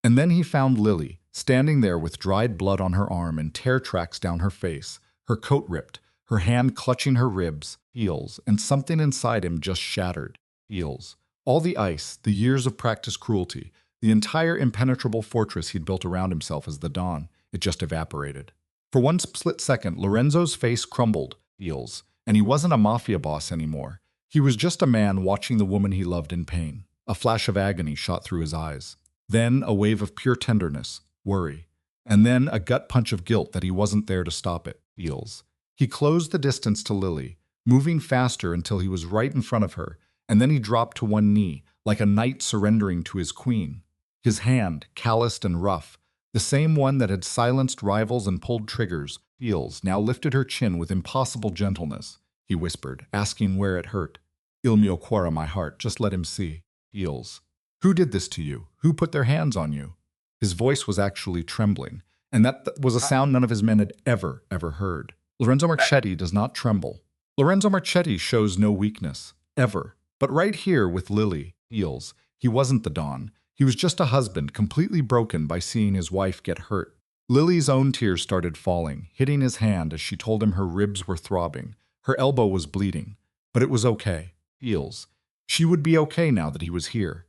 And then he found Lily, standing there with dried blood on her arm and tear tracks down her face, her coat ripped, her hand clutching her ribs. Heels, and something inside him just shattered. Heels. All the ice, the years of practiced cruelty, the entire impenetrable fortress he'd built around himself as the Don. it just evaporated. For one split second, Lorenzo's face crumbled, feels, and he wasn't a mafia boss anymore. He was just a man watching the woman he loved in pain. A flash of agony shot through his eyes. Then a wave of pure tenderness, worry. And then a gut punch of guilt that he wasn't there to stop it, feels. He closed the distance to Lily, moving faster until he was right in front of her, and then he dropped to one knee, like a knight surrendering to his queen. His hand, calloused and rough, the same one that had silenced rivals and pulled triggers, feels, now lifted her chin with impossible gentleness. He whispered, asking where it hurt. Il mio cuore, my heart, just let him see. Feels. Who did this to you? Who put their hands on you? His voice was actually trembling, and that was a sound none of his men had ever heard. Lorenzo Marchetti does not tremble. Lorenzo Marchetti shows no weakness, ever. But right here with Lily, feels, he wasn't the Don. He was just a husband completely broken by seeing his wife get hurt. Lily's own tears started falling, hitting his hand as she told him her ribs were throbbing. Her elbow was bleeding. But it was okay. Feels. She would be okay now that he was here.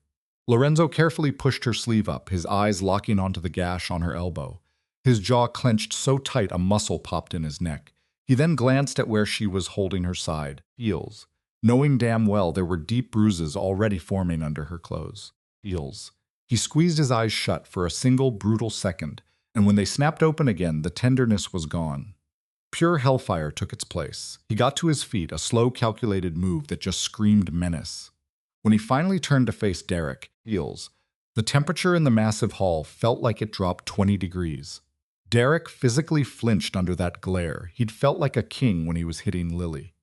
Lorenzo carefully pushed her sleeve up, his eyes locking onto the gash on her elbow. His jaw clenched so tight a muscle popped in his neck. He then glanced at where she was holding her side. Feels. Knowing damn well there were deep bruises already forming under her clothes. Feels. He squeezed his eyes shut for a single brutal second, and when they snapped open again, the tenderness was gone. Pure hellfire took its place. He got to his feet, a slow, calculated move that just screamed menace. When he finally turned to face Derek, feels, the temperature in the massive hall felt like it dropped 20 degrees. Derek physically flinched under that glare. He'd felt like a king when he was hitting Lily.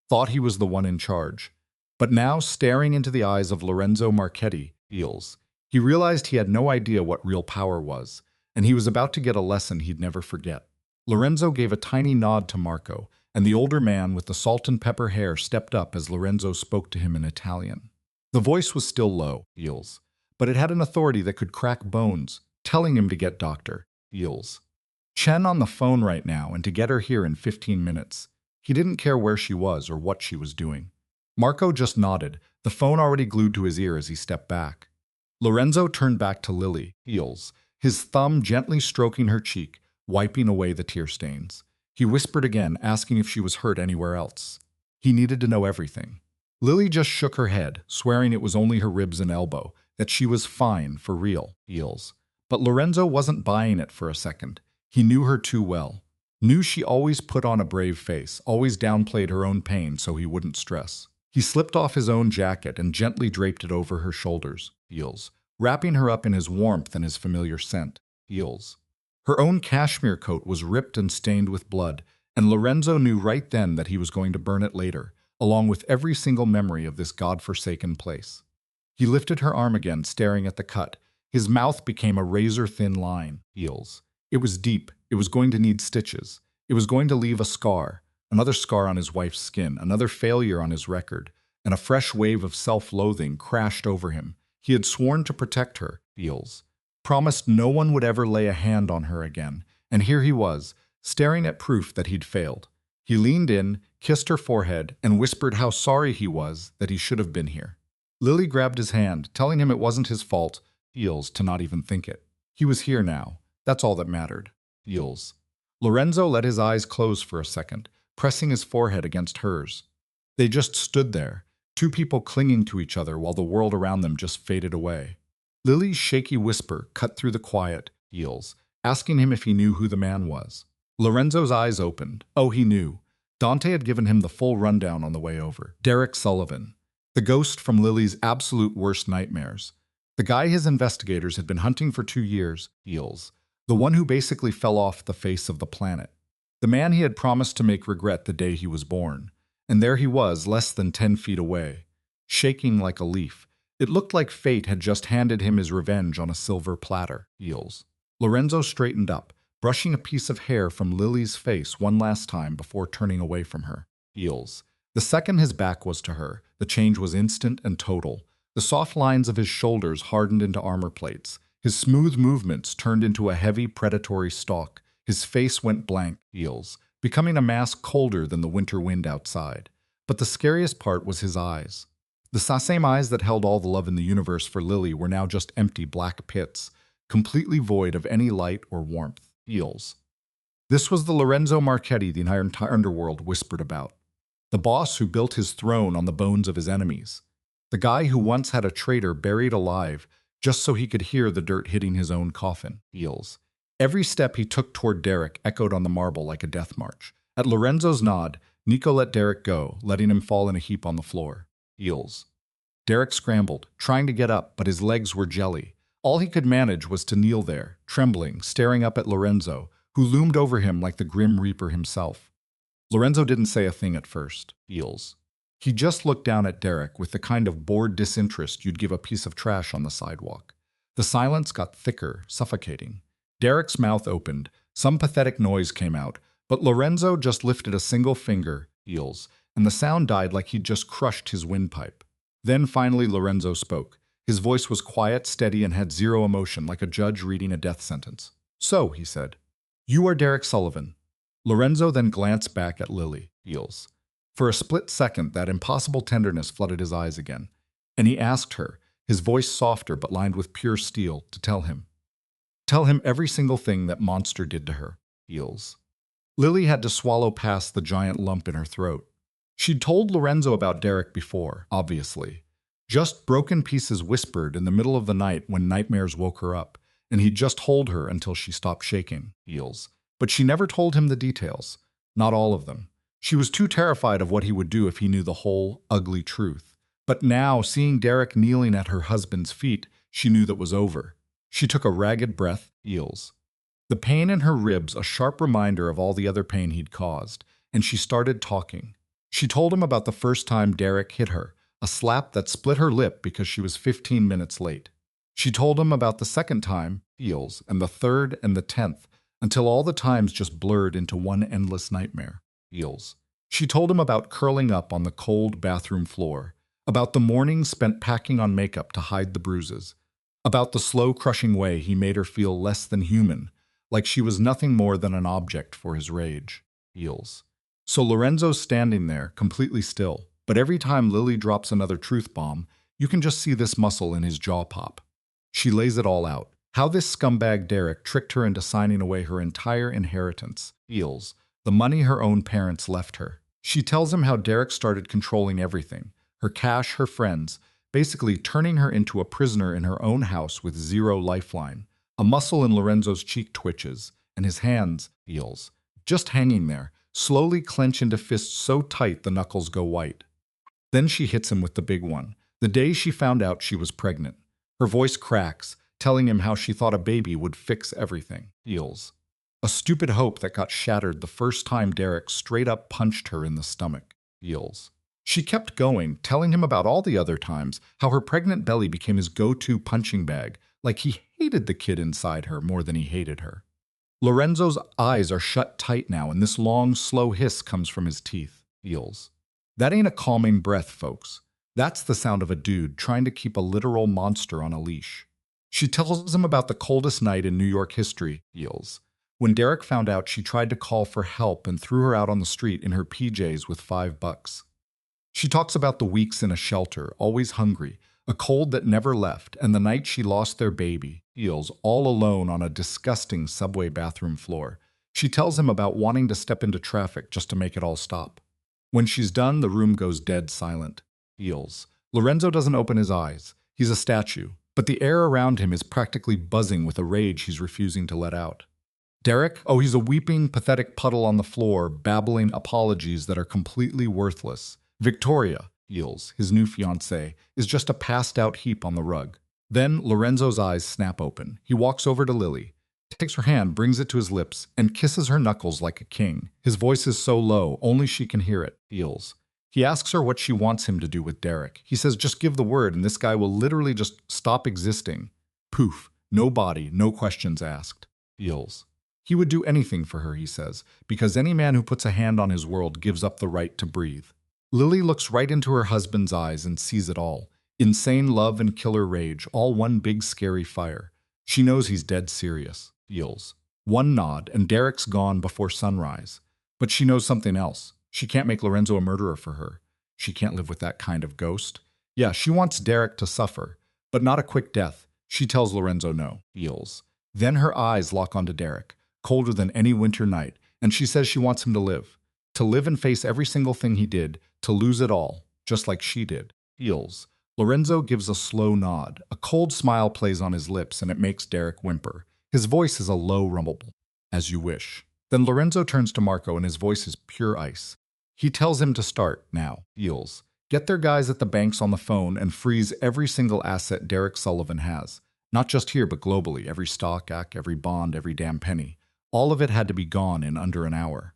Thought he was the one in charge. But now, staring into the eyes of Lorenzo Marchetti, feels, he realized he had no idea what real power was, and he was about to get a lesson he'd never forget. Lorenzo gave a tiny nod to Marco, and the older man with the salt and pepper hair stepped up as Lorenzo spoke to him in Italian. The voice was still low, feels, but it had an authority that could crack bones, telling him to get Dr. Feels. Chen on the phone right now and to get her here in 15 minutes. He didn't care where she was or what she was doing. Marco just nodded, the phone already glued to his ear as he stepped back. Lorenzo turned back to Lily, feels, his thumb gently stroking her cheek, wiping away the tear stains. He whispered again, asking if she was hurt anywhere else. He needed to know everything. Lily just shook her head, swearing it was only her ribs and elbow, that she was fine, for real, feels. But Lorenzo wasn't buying it for a second. He knew her too well. Knew she always put on a brave face, always downplayed her own pain so he wouldn't stress. He slipped off his own jacket and gently draped it over her shoulders, feels, wrapping her up in his warmth and his familiar scent, feels. Her own cashmere coat was ripped and stained with blood, and Lorenzo knew right then that he was going to burn it later, along with every single memory of this god-forsaken place. He lifted her arm again, staring at the cut. His mouth became a razor-thin line, feels. It was deep. It was going to need stitches. It was going to leave a scar, another scar on his wife's skin, another failure on his record, and a fresh wave of self-loathing crashed over him. He had sworn to protect her, feels. Promised no one would ever lay a hand on her again, and here he was, staring at proof that he'd failed. He leaned in, kissed her forehead, and whispered how sorry he was that he should have been here. Lily grabbed his hand, telling him it wasn't his fault, feels, to not even think it. He was here now. That's all that mattered, feels. Lorenzo let his eyes close for a second, pressing his forehead against hers. They just stood there, two people clinging to each other while the world around them just faded away. Lily's shaky whisper cut through the quiet, feels, asking him if he knew who the man was. Lorenzo's eyes opened. Oh, he knew. Dante had given him the full rundown on the way over. Derek Sullivan, the ghost from Lily's absolute worst nightmares. The guy his investigators had been hunting for 2 years, feels. The one who basically fell off the face of the planet. The man he had promised to make regret the day he was born. And there he was, less than 10 feet away, shaking like a leaf. It looked like fate had just handed him his revenge on a silver platter, feels. Lorenzo straightened up, brushing a piece of hair from Lily's face one last time before turning away from her, feels. The second his back was to her, the change was instant and total. The soft lines of his shoulders hardened into armor plates. His smooth movements turned into a heavy predatory stalk. His face went blank, feels, becoming a mask colder than the winter wind outside. But the scariest part was his eyes. The same eyes that held all the love in the universe for Lily were now just empty black pits, completely void of any light or warmth. Heels. This was the Lorenzo Marchetti the entire underworld whispered about. The boss who built his throne on the bones of his enemies. The guy who once had a traitor buried alive just so he could hear the dirt hitting his own coffin. Heels. Every step he took toward Derek echoed on the marble like a death march. At Lorenzo's nod, Nico let Derek go, letting him fall in a heap on the floor. Heels. Derek scrambled, trying to get up, but his legs were jelly. All he could manage was to kneel there, trembling, staring up at Lorenzo, who loomed over him like the Grim Reaper himself. Lorenzo didn't say a thing at first. Heels. He just looked down at Derek with the kind of bored disinterest you'd give a piece of trash on the sidewalk. The silence got thicker, suffocating. Derek's mouth opened, some pathetic noise came out, but Lorenzo just lifted a single finger, Heels, and the sound died like he'd just crushed his windpipe. Then finally Lorenzo spoke. His voice was quiet, steady, and had zero emotion, like a judge reading a death sentence. "So," he said, "you are Derek Sullivan." Lorenzo then glanced back at Lily, Heels. For a split second, that impossible tenderness flooded his eyes again, and he asked her, his voice softer but lined with pure steel, to tell him. Tell him every single thing that monster did to her, Heels. Lily had to swallow past the giant lump in her throat. She'd told Lorenzo about Derek before, obviously. Just broken pieces whispered in the middle of the night when nightmares woke her up, and he'd just hold her until she stopped shaking, Heels. But she never told him the details, not all of them. She was too terrified of what he would do if he knew the whole, ugly truth. But now, seeing Derek kneeling at her husband's feet, she knew that was over. She took a ragged breath, Heels. The pain in her ribs a sharp reminder of all the other pain he'd caused, and she started talking. She told him about the first time Derek hit her, a slap that split her lip because she was 15 minutes late. She told him about the second time, Heels, and the third and the 10th, until all the times just blurred into one endless nightmare. Heels. She told him about curling up on the cold bathroom floor, about the mornings spent packing on makeup to hide the bruises, about the slow crushing way he made her feel less than human, like she was nothing more than an object for his rage. Heels. So Lorenzo's standing there, completely still, but every time Lily drops another truth bomb, you can just see this muscle in his jaw pop. She lays it all out. How this scumbag Derek tricked her into signing away her entire inheritance, Heels, the money her own parents left her. She tells him how Derek started controlling everything, her cash, her friends, basically turning her into a prisoner in her own house with zero lifeline. A muscle in Lorenzo's cheek twitches, and his hands, Heels, just hanging there, slowly clench into fists so tight the knuckles go white. Then she hits him with the big one, the day she found out she was pregnant. Her voice cracks, telling him how she thought a baby would fix everything. Heels. A stupid hope that got shattered the first time Derek straight up punched her in the stomach. Heels. She kept going, telling him about all the other times, how her pregnant belly became his go-to punching bag, like he hated the kid inside her more than he hated her. Lorenzo's eyes are shut tight now, and this long, slow hiss comes from his teeth. Heels. That ain't a calming breath, folks. That's the sound of a dude trying to keep a literal monster on a leash. She tells him about the coldest night in New York history, Heels. When Derek found out, she tried to call for help and threw her out on the street in her PJs with $5. She talks about the weeks in a shelter, always hungry, a cold that never left, and the night she lost their baby, Heels, all alone on a disgusting subway bathroom floor. She tells him about wanting to step into traffic just to make it all stop. When she's done, the room goes dead silent. Heels. Lorenzo doesn't open his eyes. He's a statue, but the air around him is practically buzzing with a rage he's refusing to let out. Derek? Oh, he's a weeping, pathetic puddle on the floor, babbling apologies that are completely worthless. Victoria, Heels, his new fiancée, is just a passed-out heap on the rug. Then Lorenzo's eyes snap open. He walks over to Lily, takes her hand, brings it to his lips, and kisses her knuckles like a king. His voice is so low, only she can hear it. Heels. He asks her what she wants him to do with Derek. He says just give the word and this guy will literally just stop existing. Poof. No body, no questions asked. Heels. He would do anything for her, he says, because any man who puts a hand on his world gives up the right to breathe. Lily looks right into her husband's eyes and sees it all. Insane love and killer rage, all one big scary fire. She knows he's dead serious. Heels. One nod, and Derek's gone before sunrise. But she knows something else. She can't make Lorenzo a murderer for her. She can't live with that kind of ghost. Yeah, she wants Derek to suffer, but not a quick death. She tells Lorenzo no. Heels. Then her eyes lock onto Derek. colder than any winter night, and she says she wants him to live. To live and face every single thing he did, to lose it all, just like she did. Heels. Lorenzo gives a slow nod. A cold smile plays on his lips, and it makes Derek whimper. His voice is a low rumble. As you wish. Then Lorenzo turns to Marco, and his voice is pure ice. He tells him to start now. Heels. Get their guys at the banks on the phone and freeze every single asset Derek Sullivan has. Not just here, but globally. Every stock, every bond, every damn penny. All of it had to be gone in under an hour.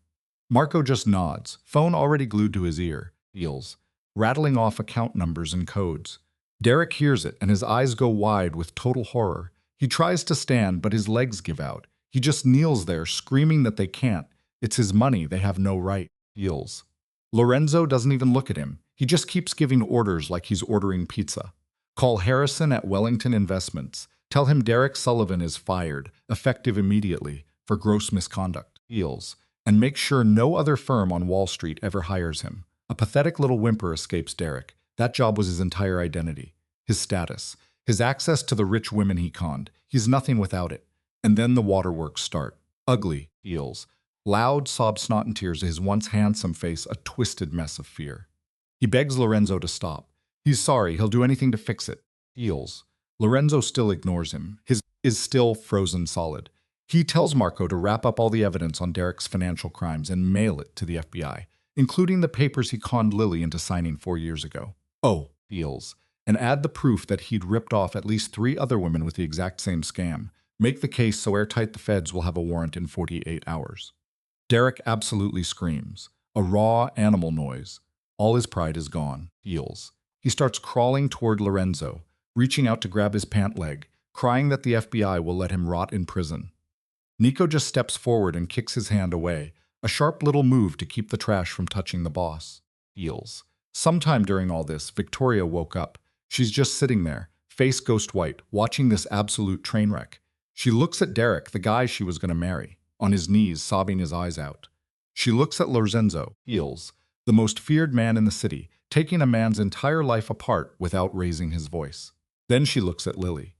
Marco just nods, phone already glued to his ear. Heels. Rattling off account numbers and codes. Derek hears it, and his eyes go wide with total horror. He tries to stand, but his legs give out. He just kneels there, screaming that they can't. It's his money, they have no right. Heels. Lorenzo doesn't even look at him. He just keeps giving orders like he's ordering pizza. Call Harrison at Wellington Investments. Tell him Derek Sullivan is fired, effective immediately, for gross misconduct. Heels. And make sure no other firm on Wall Street ever hires him. A pathetic little whimper escapes Derek. That job was his entire identity. His status. His access to the rich women he conned. He's nothing without it. And then the waterworks start. Ugly. Heels. Loud sob, snot, and tears, his once handsome face a twisted mess of fear. He begs Lorenzo to stop. He's sorry, he'll do anything to fix it. Heels. Lorenzo still ignores him. His is still frozen solid. He tells Marco to wrap up all the evidence on Derek's financial crimes and mail it to the FBI, including the papers he conned Lily into signing 4 years ago. Oh, Heels. And add the proof that he'd ripped off at least 3 other women with the exact same scam. Make the case so airtight the feds will have a warrant in 48 hours. Derek absolutely screams. A raw animal noise. All his pride is gone. Heels. He starts crawling toward Lorenzo, reaching out to grab his pant leg, crying that the FBI will let him rot in prison. Nico just steps forward and kicks his hand away, a sharp little move to keep the trash from touching the boss. Heels. Sometime during all this, Victoria woke up. She's just sitting there, face ghost white, watching this absolute train wreck. She looks at Derek, the guy she was going to marry, on his knees, sobbing his eyes out. She looks at Lorenzo, Heels, the most feared man in the city, taking a man's entire life apart without raising his voice. Then she looks at Lily,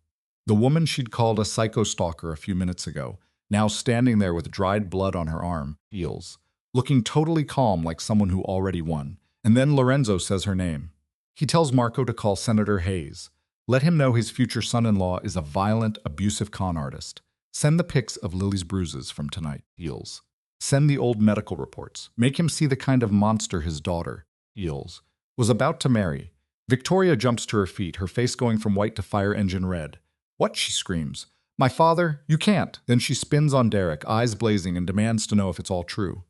the woman she'd called a psycho-stalker a few minutes ago, now standing there with dried blood on her arm. Heels, looking totally calm like someone who already won. And then Lorenzo says her name. He tells Marco to call Senator Hayes. Let him know his future son-in-law is a violent, abusive con artist. Send the pics of Lily's bruises from tonight. Heels. Send the old medical reports. Make him see the kind of monster his daughter, Heels, was about to marry. Victoria jumps to her feet, her face going from white to fire engine red. What? She screams. My father? You can't. Then she spins on Derek, eyes blazing, and demands to know if it's all true.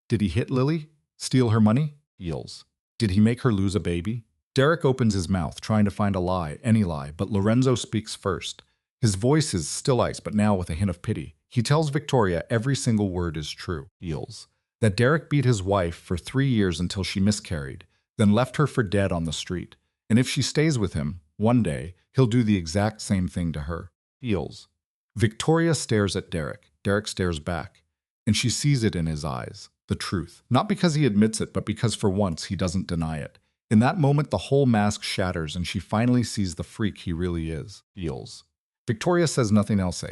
Did he hit Lily? Steal her money? Heels. Did he make her lose a baby? Derek opens his mouth, trying to find a lie, any lie, but Lorenzo speaks first. His voice is still ice, but now with a hint of pity. He tells Victoria every single word is true. Heels. That Derek beat his wife for 3 years until she miscarried, then left her for dead on the street. And if she stays with him, one day, he'll do the exact same thing to her. Heels. Victoria stares at Derek. Derek stares back. And she sees it in his eyes. The truth. Not because he admits it, but because for once he doesn't deny it. In that moment, the whole mask shatters and she finally sees the freak he really is. Heels. Victoria says nothing else.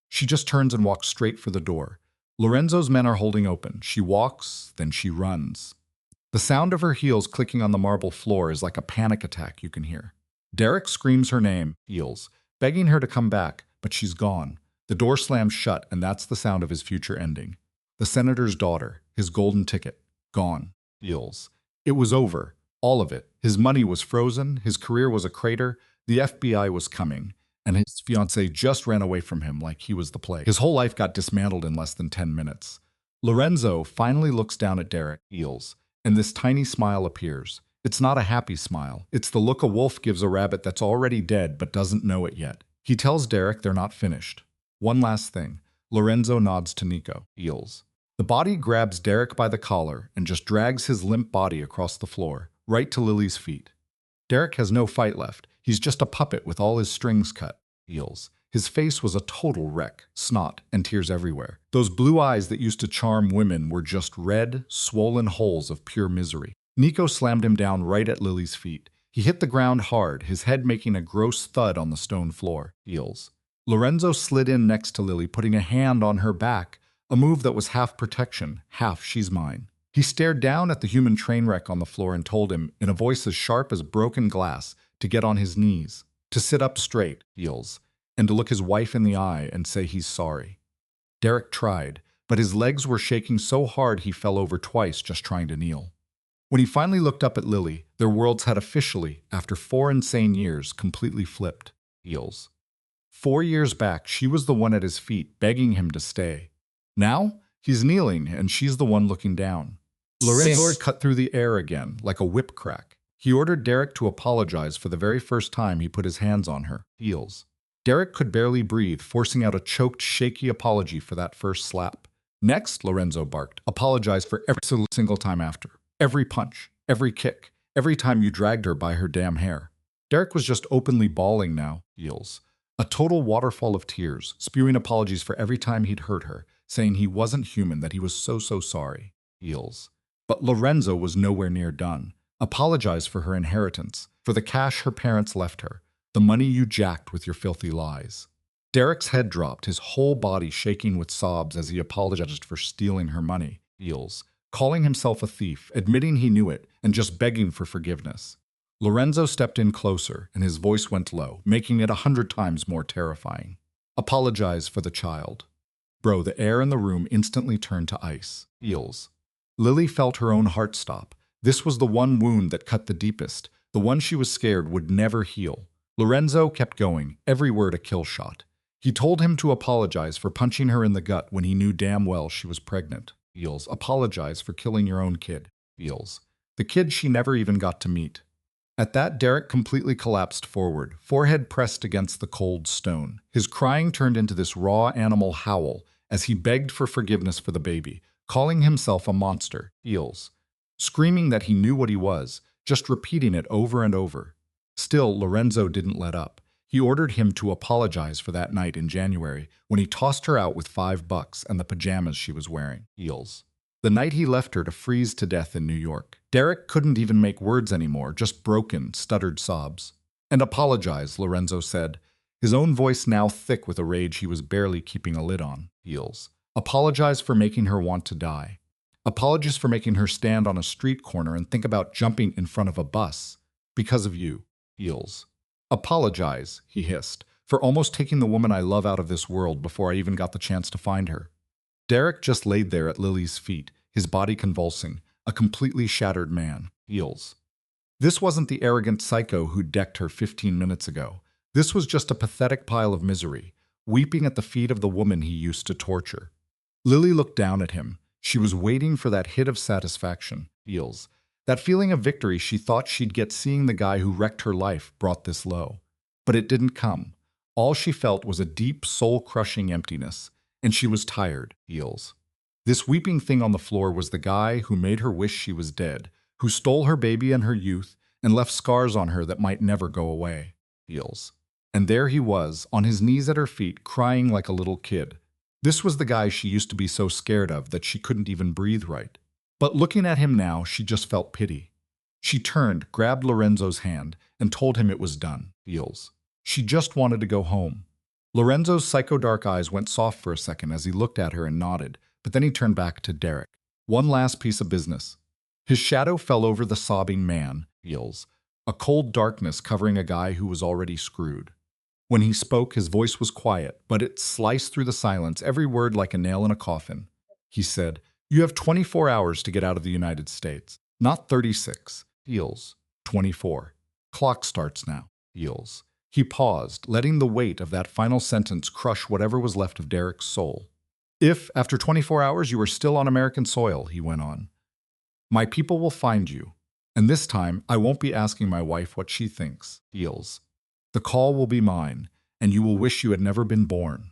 She just turns and walks straight for the door. Lorenzo's men are holding open. She walks, then she runs. The sound of her heels clicking on the marble floor is like a panic attack you can hear. Derek screams her name, Heels, begging her to come back, but she's gone. The door slams shut, and that's the sound of his future ending. The senator's daughter, his golden ticket, gone. Heels. It was over. All of it. His money was frozen, his career was a crater, the FBI was coming, and his fiancée just ran away from him like he was the plague. His whole life got dismantled in less than 10 minutes. Lorenzo finally looks down at Derek, Heels, and this tiny smile appears. It's not a happy smile. It's the look a wolf gives a rabbit that's already dead but doesn't know it yet. He tells Derek they're not finished. One last thing. Lorenzo nods to Nico. Heels. The body grabs Derek by the collar and just drags his limp body across the floor, right to Lily's feet. Derek has no fight left. He's just a puppet with all his strings cut. Heels. His face was a total wreck, snot and tears everywhere. Those blue eyes that used to charm women were just red, swollen holes of pure misery. Nico slammed him down right at Lily's feet. He hit the ground hard, his head making a gross thud on the stone floor. Heels. Lorenzo slid in next to Lily, putting a hand on her back, a move that was half protection, half she's mine. He stared down at the human train wreck on the floor and told him, in a voice as sharp as broken glass, to get on his knees, to sit up straight, heels, and to look his wife in the eye and say he's sorry. Derek tried, but his legs were shaking so hard he fell over twice just trying to kneel. When he finally looked up at Lily, their worlds had officially, after 4 insane years, completely flipped. Heels. 4 years back, she was the one at his feet, begging him to stay. Now, he's kneeling, and she's the one looking down. Lorenzo cut through the air again, like a whip crack. He ordered Derek to apologize for the very first time he put his hands on her. Heels. Derek could barely breathe, forcing out a choked, shaky apology for that first slap. Next, Lorenzo barked, apologize for every single time after. Every punch, every kick, every time you dragged her by her damn hair. Derek was just openly bawling now. Heels. A total waterfall of tears, spewing apologies for every time he'd hurt her, saying he wasn't human, that he was so sorry. Heels. But Lorenzo was nowhere near done. Apologize for her inheritance, for the cash her parents left her, the money you jacked with your filthy lies. Derek's head dropped, his whole body shaking with sobs as he apologized for stealing her money. Heels. Calling himself a thief, admitting he knew it, and just begging for forgiveness. Lorenzo stepped in closer, and his voice went low, making it 100 times more terrifying. Apologize for the child. Bro, the air in the room instantly turned to ice. Heels. Lily felt her own heart stop. This was the one wound that cut the deepest, the one she was scared would never heal. Lorenzo kept going, every word a kill shot. He told him to apologize for punching her in the gut when he knew damn well she was pregnant. Heels. Apologize for killing your own kid. Heels. The kid she never even got to meet. At that, Derek completely collapsed forward, forehead pressed against the cold stone. His crying turned into this raw animal howl as he begged for forgiveness for the baby, calling himself a monster. Heels. Screaming that he knew what he was, just repeating it over and over. Still, Lorenzo didn't let up. He ordered him to apologize for that night in January when he tossed her out with $5 and the pajamas she was wearing. Heels. The night he left her to freeze to death in New York. Derek couldn't even make words anymore, just broken, stuttered sobs. And apologize, Lorenzo said, his own voice now thick with a rage he was barely keeping a lid on. Heels. Apologize for making her want to die. Apologize for making her stand on a street corner and think about jumping in front of a bus. Because of you. Heels. Apologize, he hissed, for almost taking the woman I love out of this world before I even got the chance to find her. Derek just laid there at Lily's feet, his body convulsing, a completely shattered man. Heels. This wasn't the arrogant psycho who decked her 15 minutes ago. This was just a pathetic pile of misery, weeping at the feet of the woman he used to torture. Lily looked down at him. She was waiting for that hit of satisfaction. Heels. That feeling of victory she thought she'd get seeing the guy who wrecked her life brought this low. But it didn't come. All she felt was a deep, soul-crushing emptiness, and she was tired. Heels. This weeping thing on the floor was the guy who made her wish she was dead, who stole her baby and her youth and left scars on her that might never go away. Heels. And there he was, on his knees at her feet, crying like a little kid. This was the guy she used to be so scared of that she couldn't even breathe right. But looking at him now, she just felt pity. She turned, grabbed Lorenzo's hand, and told him it was done. Heels. She just wanted to go home. Lorenzo's psycho-dark eyes went soft for a second as he looked at her and nodded, but then he turned back to Derek. One last piece of business. His shadow fell over the sobbing man. Heels. A cold darkness covering a guy who was already screwed. When he spoke, his voice was quiet, but it sliced through the silence, every word like a nail in a coffin. He said, "You have 24 hours to get out of the United States. Not 36. Heels. 24. Clock starts now." Heels. He paused, letting the weight of that final sentence crush whatever was left of Derek's soul. "If, after 24 hours, you are still on American soil," he went on, "my people will find you. And this time, I won't be asking my wife what she thinks." Heels. "The call will be mine, and you will wish you had never been born."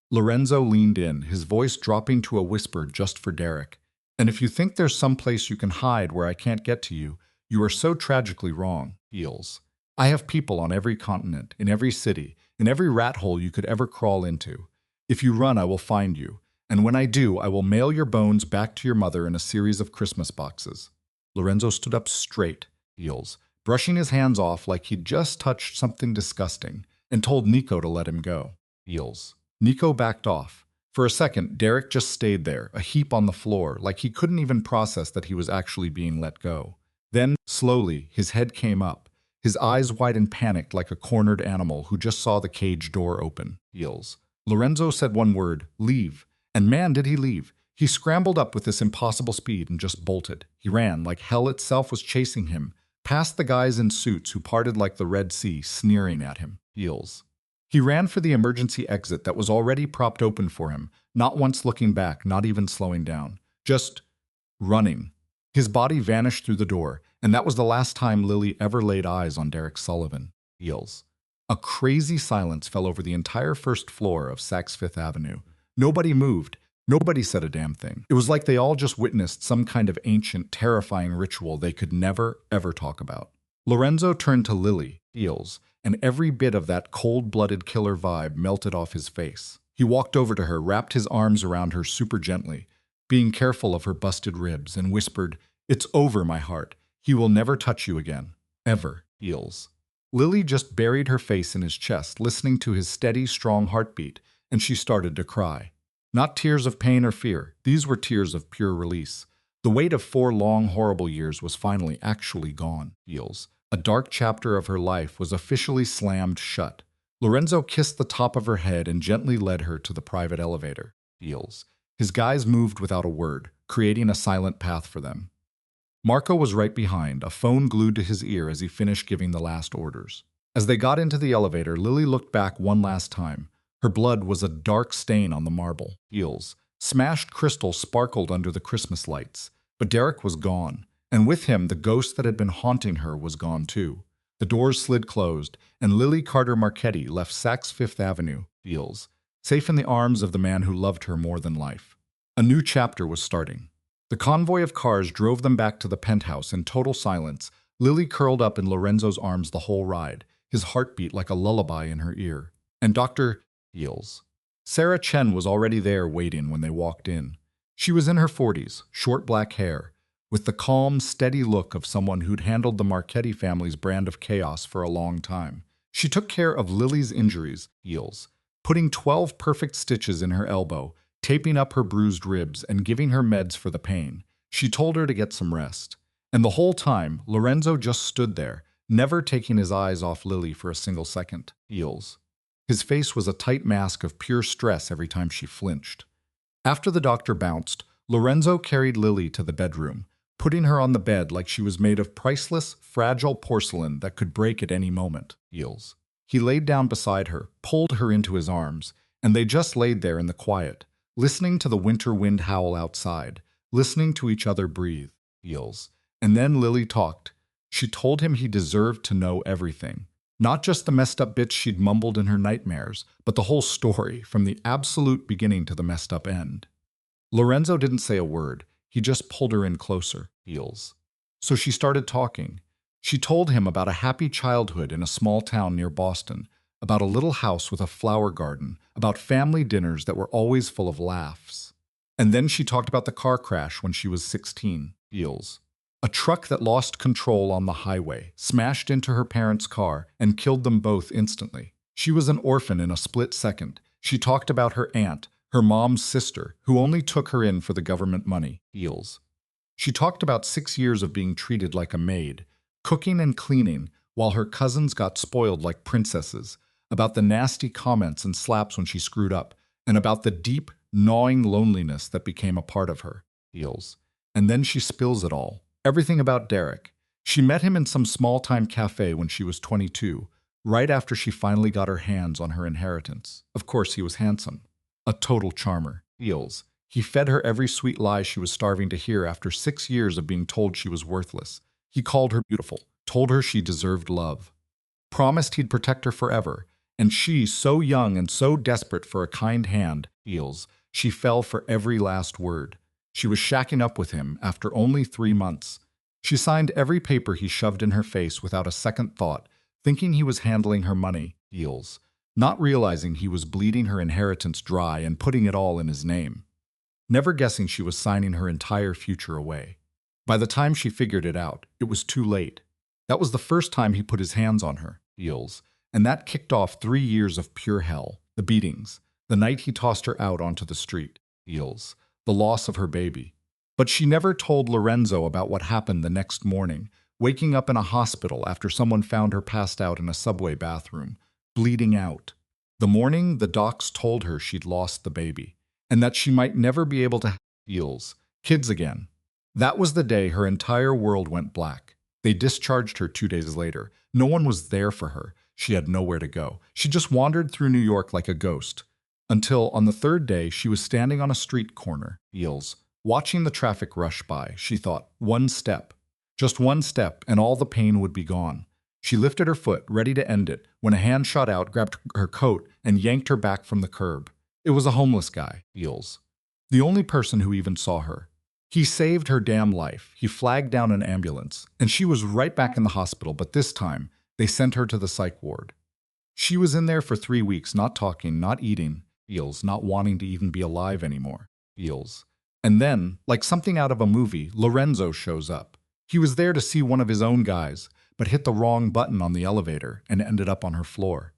Lorenzo leaned in, his voice dropping to a whisper just for Derek. "And if you think there's some place you can hide where I can't get to you, you are so tragically wrong." Heels. "I have people on every continent, in every city, in every rat hole you could ever crawl into. If you run, I will find you. And when I do, I will mail your bones back to your mother in a series of Christmas boxes." Lorenzo stood up straight. Heels. Brushing his hands off like he'd just touched something disgusting, and told Nico to let him go. Heels. Nico backed off. For a second, Derek just stayed there, a heap on the floor, like he couldn't even process that he was actually being let go. Then, slowly, his head came up, his eyes wide and panicked like a cornered animal who just saw the cage door open. Heels. Lorenzo said one word, leave. And man, did he leave. He scrambled up with this impossible speed and just bolted. He ran like hell itself was chasing him, past the guys in suits who parted like the Red Sea, sneering at him. Heels. He ran for the emergency exit that was already propped open for him, not once looking back, not even slowing down. Just running. His body vanished through the door, and that was the last time Lily ever laid eyes on Derek Sullivan. Heels. A crazy silence fell over the entire first floor of Saks Fifth Avenue. Nobody moved. Nobody said a damn thing. It was like they all just witnessed some kind of ancient, terrifying ritual they could never, ever talk about. Lorenzo turned to Lily, Heels, and every bit of that cold-blooded killer vibe melted off his face. He walked over to her, wrapped his arms around her super gently, being careful of her busted ribs, and whispered, "It's over, my heart. He will never touch you again. Ever." Heels. Lily just buried her face in his chest, listening to his steady, strong heartbeat, and she started to cry. Not tears of pain or fear. These were tears of pure release. The weight of 4 long, horrible years was finally actually gone. Heels. A dark chapter of her life was officially slammed shut. Lorenzo kissed the top of her head and gently led her to the private elevator. Heels. His guys moved without a word, creating a silent path for them. Marco was right behind, a phone glued to his ear as he finished giving the last orders. As they got into the elevator, Lily looked back one last time. Her blood was a dark stain on the marble. Heels. Smashed crystal sparkled under the Christmas lights. But Derek was gone, and with him the ghost that had been haunting her was gone too. The doors slid closed, and Lily Carter Marchetti left Saks Fifth Avenue, Heels, safe in the arms of the man who loved her more than life. A new chapter was starting. The convoy of cars drove them back to the penthouse in total silence, Lily curled up in Lorenzo's arms the whole ride, his heartbeat like a lullaby in her ear. And Dr. Heels. Sarah Chen was already there waiting when they walked in. She was in her 40s, short black hair, with the calm, steady look of someone who'd handled the Marchetti family's brand of chaos for a long time. She took care of Lily's injuries, Heels, putting 12 perfect stitches in her elbow, taping up her bruised ribs, and giving her meds for the pain. She told her to get some rest. And the whole time, Lorenzo just stood there, never taking his eyes off Lily for a single second. Heels. His face was a tight mask of pure stress every time she flinched. After the doctor bounced, Lorenzo carried Lily to the bedroom, putting her on the bed like she was made of priceless, fragile porcelain that could break at any moment. Heels. He laid down beside her, pulled her into his arms, and they just laid there in the quiet, listening to the winter wind howl outside, listening to each other breathe. Heels. And then Lily talked. She told him he deserved to know everything. Not just the messed up bits she'd mumbled in her nightmares, but the whole story, from the absolute beginning to the messed up end. Lorenzo didn't say a word. He just pulled her in closer. Heels. So she started talking. She told him about a happy childhood in a small town near Boston, about a little house with a flower garden, about family dinners that were always full of laughs. And then she talked about the car crash when she was 16. Heels. A truck that lost control on the highway, smashed into her parents' car, and killed them both instantly. She was an orphan in a split second. She talked about her aunt, her mom's sister, who only took her in for the government money. Heels. She talked about 6 years of being treated like a maid, cooking and cleaning, while her cousins got spoiled like princesses, about the nasty comments and slaps when she screwed up, and about the deep, gnawing loneliness that became a part of her. Heels. And then she spills it all. Everything about Derek. She met him in some small-time cafe when she was 22, right after she finally got her hands on her inheritance. Of course, he was handsome. A total charmer. Heels. He fed her every sweet lie she was starving to hear after 6 years of being told she was worthless. He called her beautiful, told her she deserved love, promised he'd protect her forever, and she, so young and so desperate for a kind hand, Heels, she fell for every last word. She was shacking up with him after only 3 months. She signed every paper he shoved in her face without a second thought, thinking he was handling her money, Heels, not realizing he was bleeding her inheritance dry and putting it all in his name. Never guessing she was signing her entire future away. By the time she figured it out, it was too late. That was the first time he put his hands on her, Heels, and that kicked off 3 years of pure hell. The beatings, the night he tossed her out onto the street. Feels the loss of her baby. But she never told Lorenzo about what happened the next morning, waking up in a hospital after someone found her passed out in a subway bathroom, bleeding out. The morning the docs told her she'd lost the baby, and that she might never be able to have kids again. That was the day her entire world went black. They discharged her 2 days later. No one was there for her. She had nowhere to go. She just wandered through New York like a ghost. Until, on the third day, she was standing on a street corner, watching the traffic rush by. She thought, one step. Just one step, and all the pain would be gone. She lifted her foot, ready to end it, when a hand shot out, grabbed her coat, and yanked her back from the curb. It was a homeless guy, the only person who even saw her. He saved her damn life. He flagged down an ambulance, and she was right back in the hospital, but this time, they sent her to the psych ward. She was in there for 3 weeks, not talking, not eating, not wanting to even be alive anymore. And then, like something out of a movie, Lorenzo shows up. He was there to see one of his own guys, but hit the wrong button on the elevator and ended up on her floor.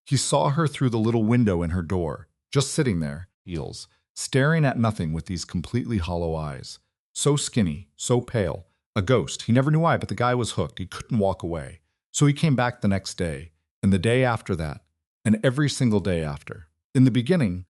He saw her through the little window in her door, just sitting there, staring at nothing with these completely hollow eyes. So skinny, so pale, a ghost. He never knew why, but the guy was hooked. He couldn't walk away. So he came back the next day, and the day after that, and every single day after. In the beginning,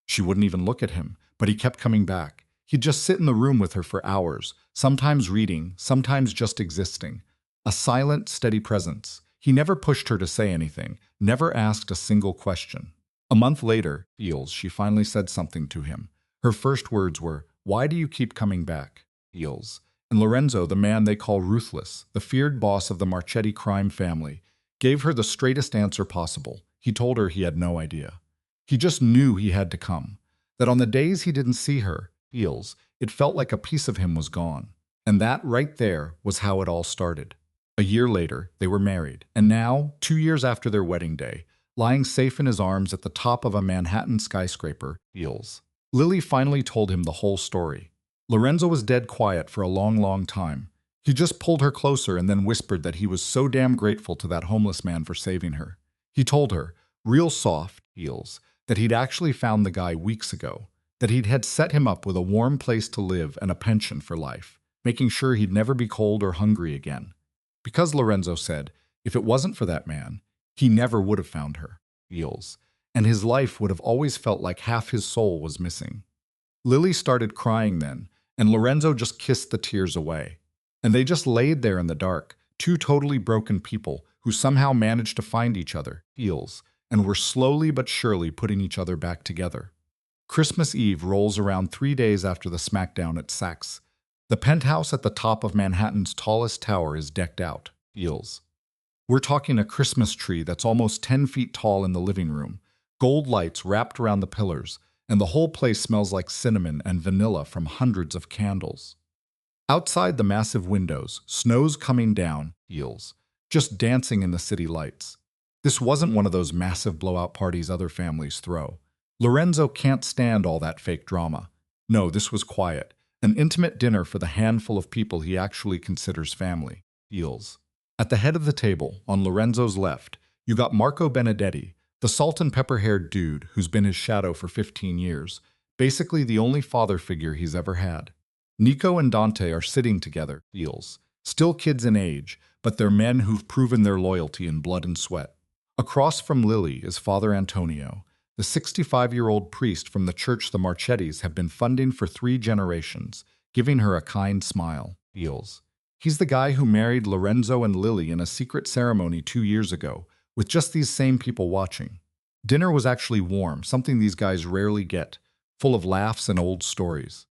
she wouldn't even look at him, but he kept coming back. He'd just sit in the room with her for hours, sometimes reading, sometimes just existing. A silent, steady presence. He never pushed her to say anything, never asked a single question. A month later, she finally said something to him. Her first words were, "Why do you keep coming back?" And Lorenzo, the man they call Ruthless, the feared boss of the Marchetti crime family, gave her the straightest answer possible. He told her he had no idea. He just knew he had to come. That on the days he didn't see her, it felt like a piece of him was gone. And that right there was how it all started. A year later, they were married. And now, 2 years after their wedding day, lying safe in his arms at the top of a Manhattan skyscraper, Lily finally told him the whole story. Lorenzo was dead quiet for a long, long time. He just pulled her closer and then whispered that he was so damn grateful to that homeless man for saving her. He told her, real soft, that he'd actually found the guy weeks ago, that he'd had set him up with a warm place to live and a pension for life, making sure he'd never be cold or hungry again. Because Lorenzo said, if it wasn't for that man, he never would have found her, and his life would have always felt like half his soul was missing. Lily started crying then, and Lorenzo just kissed the tears away. And they just laid there in the dark, two totally broken people who somehow managed to find each other, and were slowly but surely putting each other back together. Christmas Eve rolls around 3 days after the smackdown at Saks. The penthouse at the top of Manhattan's tallest tower is decked out, We're talking a Christmas tree that's almost 10 feet tall in the living room, gold lights wrapped around the pillars, and the whole place smells like cinnamon and vanilla from hundreds of candles. Outside the massive windows, snow's coming down, just dancing in the city lights. This wasn't one of those massive blowout parties other families throw. Lorenzo can't stand all that fake drama. No, this was quiet, an intimate dinner for the handful of people he actually considers family. At the head of the table, on Lorenzo's left, you got Marco Benedetti, the salt and pepper-haired dude who's been his shadow for 15 years, basically the only father figure he's ever had. Nico and Dante are sitting together, still kids in age, but they're men who've proven their loyalty in blood and sweat. Across from Lily is Father Antonio, the 65-year-old priest from the church the Marchettis have been funding for 3 generations, giving her a kind smile. He's the guy who married Lorenzo and Lily in a secret ceremony 2 years ago, with just these same people watching. Dinner was actually warm, something these guys rarely get, full of laughs and old stories.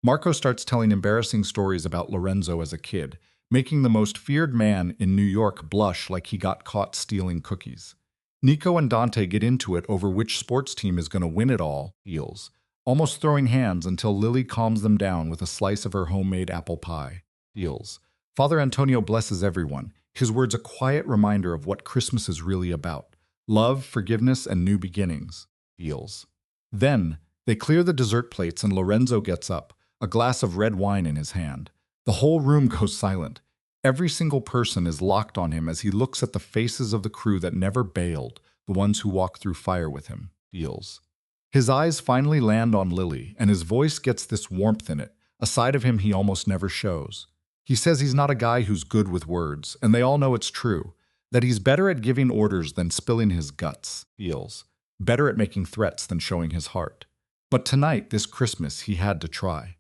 Marco starts telling embarrassing stories about Lorenzo as a kid, making the most feared man in New York blush like he got caught stealing cookies. Nico and Dante get into it over which sports team is going to win it all, almost throwing hands until Lily calms them down with a slice of her homemade apple pie. Father Antonio blesses everyone, his words a quiet reminder of what Christmas is really about: love, forgiveness, and new beginnings. Then, they clear the dessert plates and Lorenzo gets up, a glass of red wine in his hand. The whole room goes silent. Every single person is locked on him as he looks at the faces of the crew that never bailed, the ones who walked through fire with him. feels. His eyes finally land on Lily, and his voice gets this warmth in it, a side of him he almost never shows. He says he's not a guy who's good with words, and they all know it's true, that he's better at giving orders than spilling his guts, feels, better at making threats than showing his heart. But tonight, this Christmas, he had to try.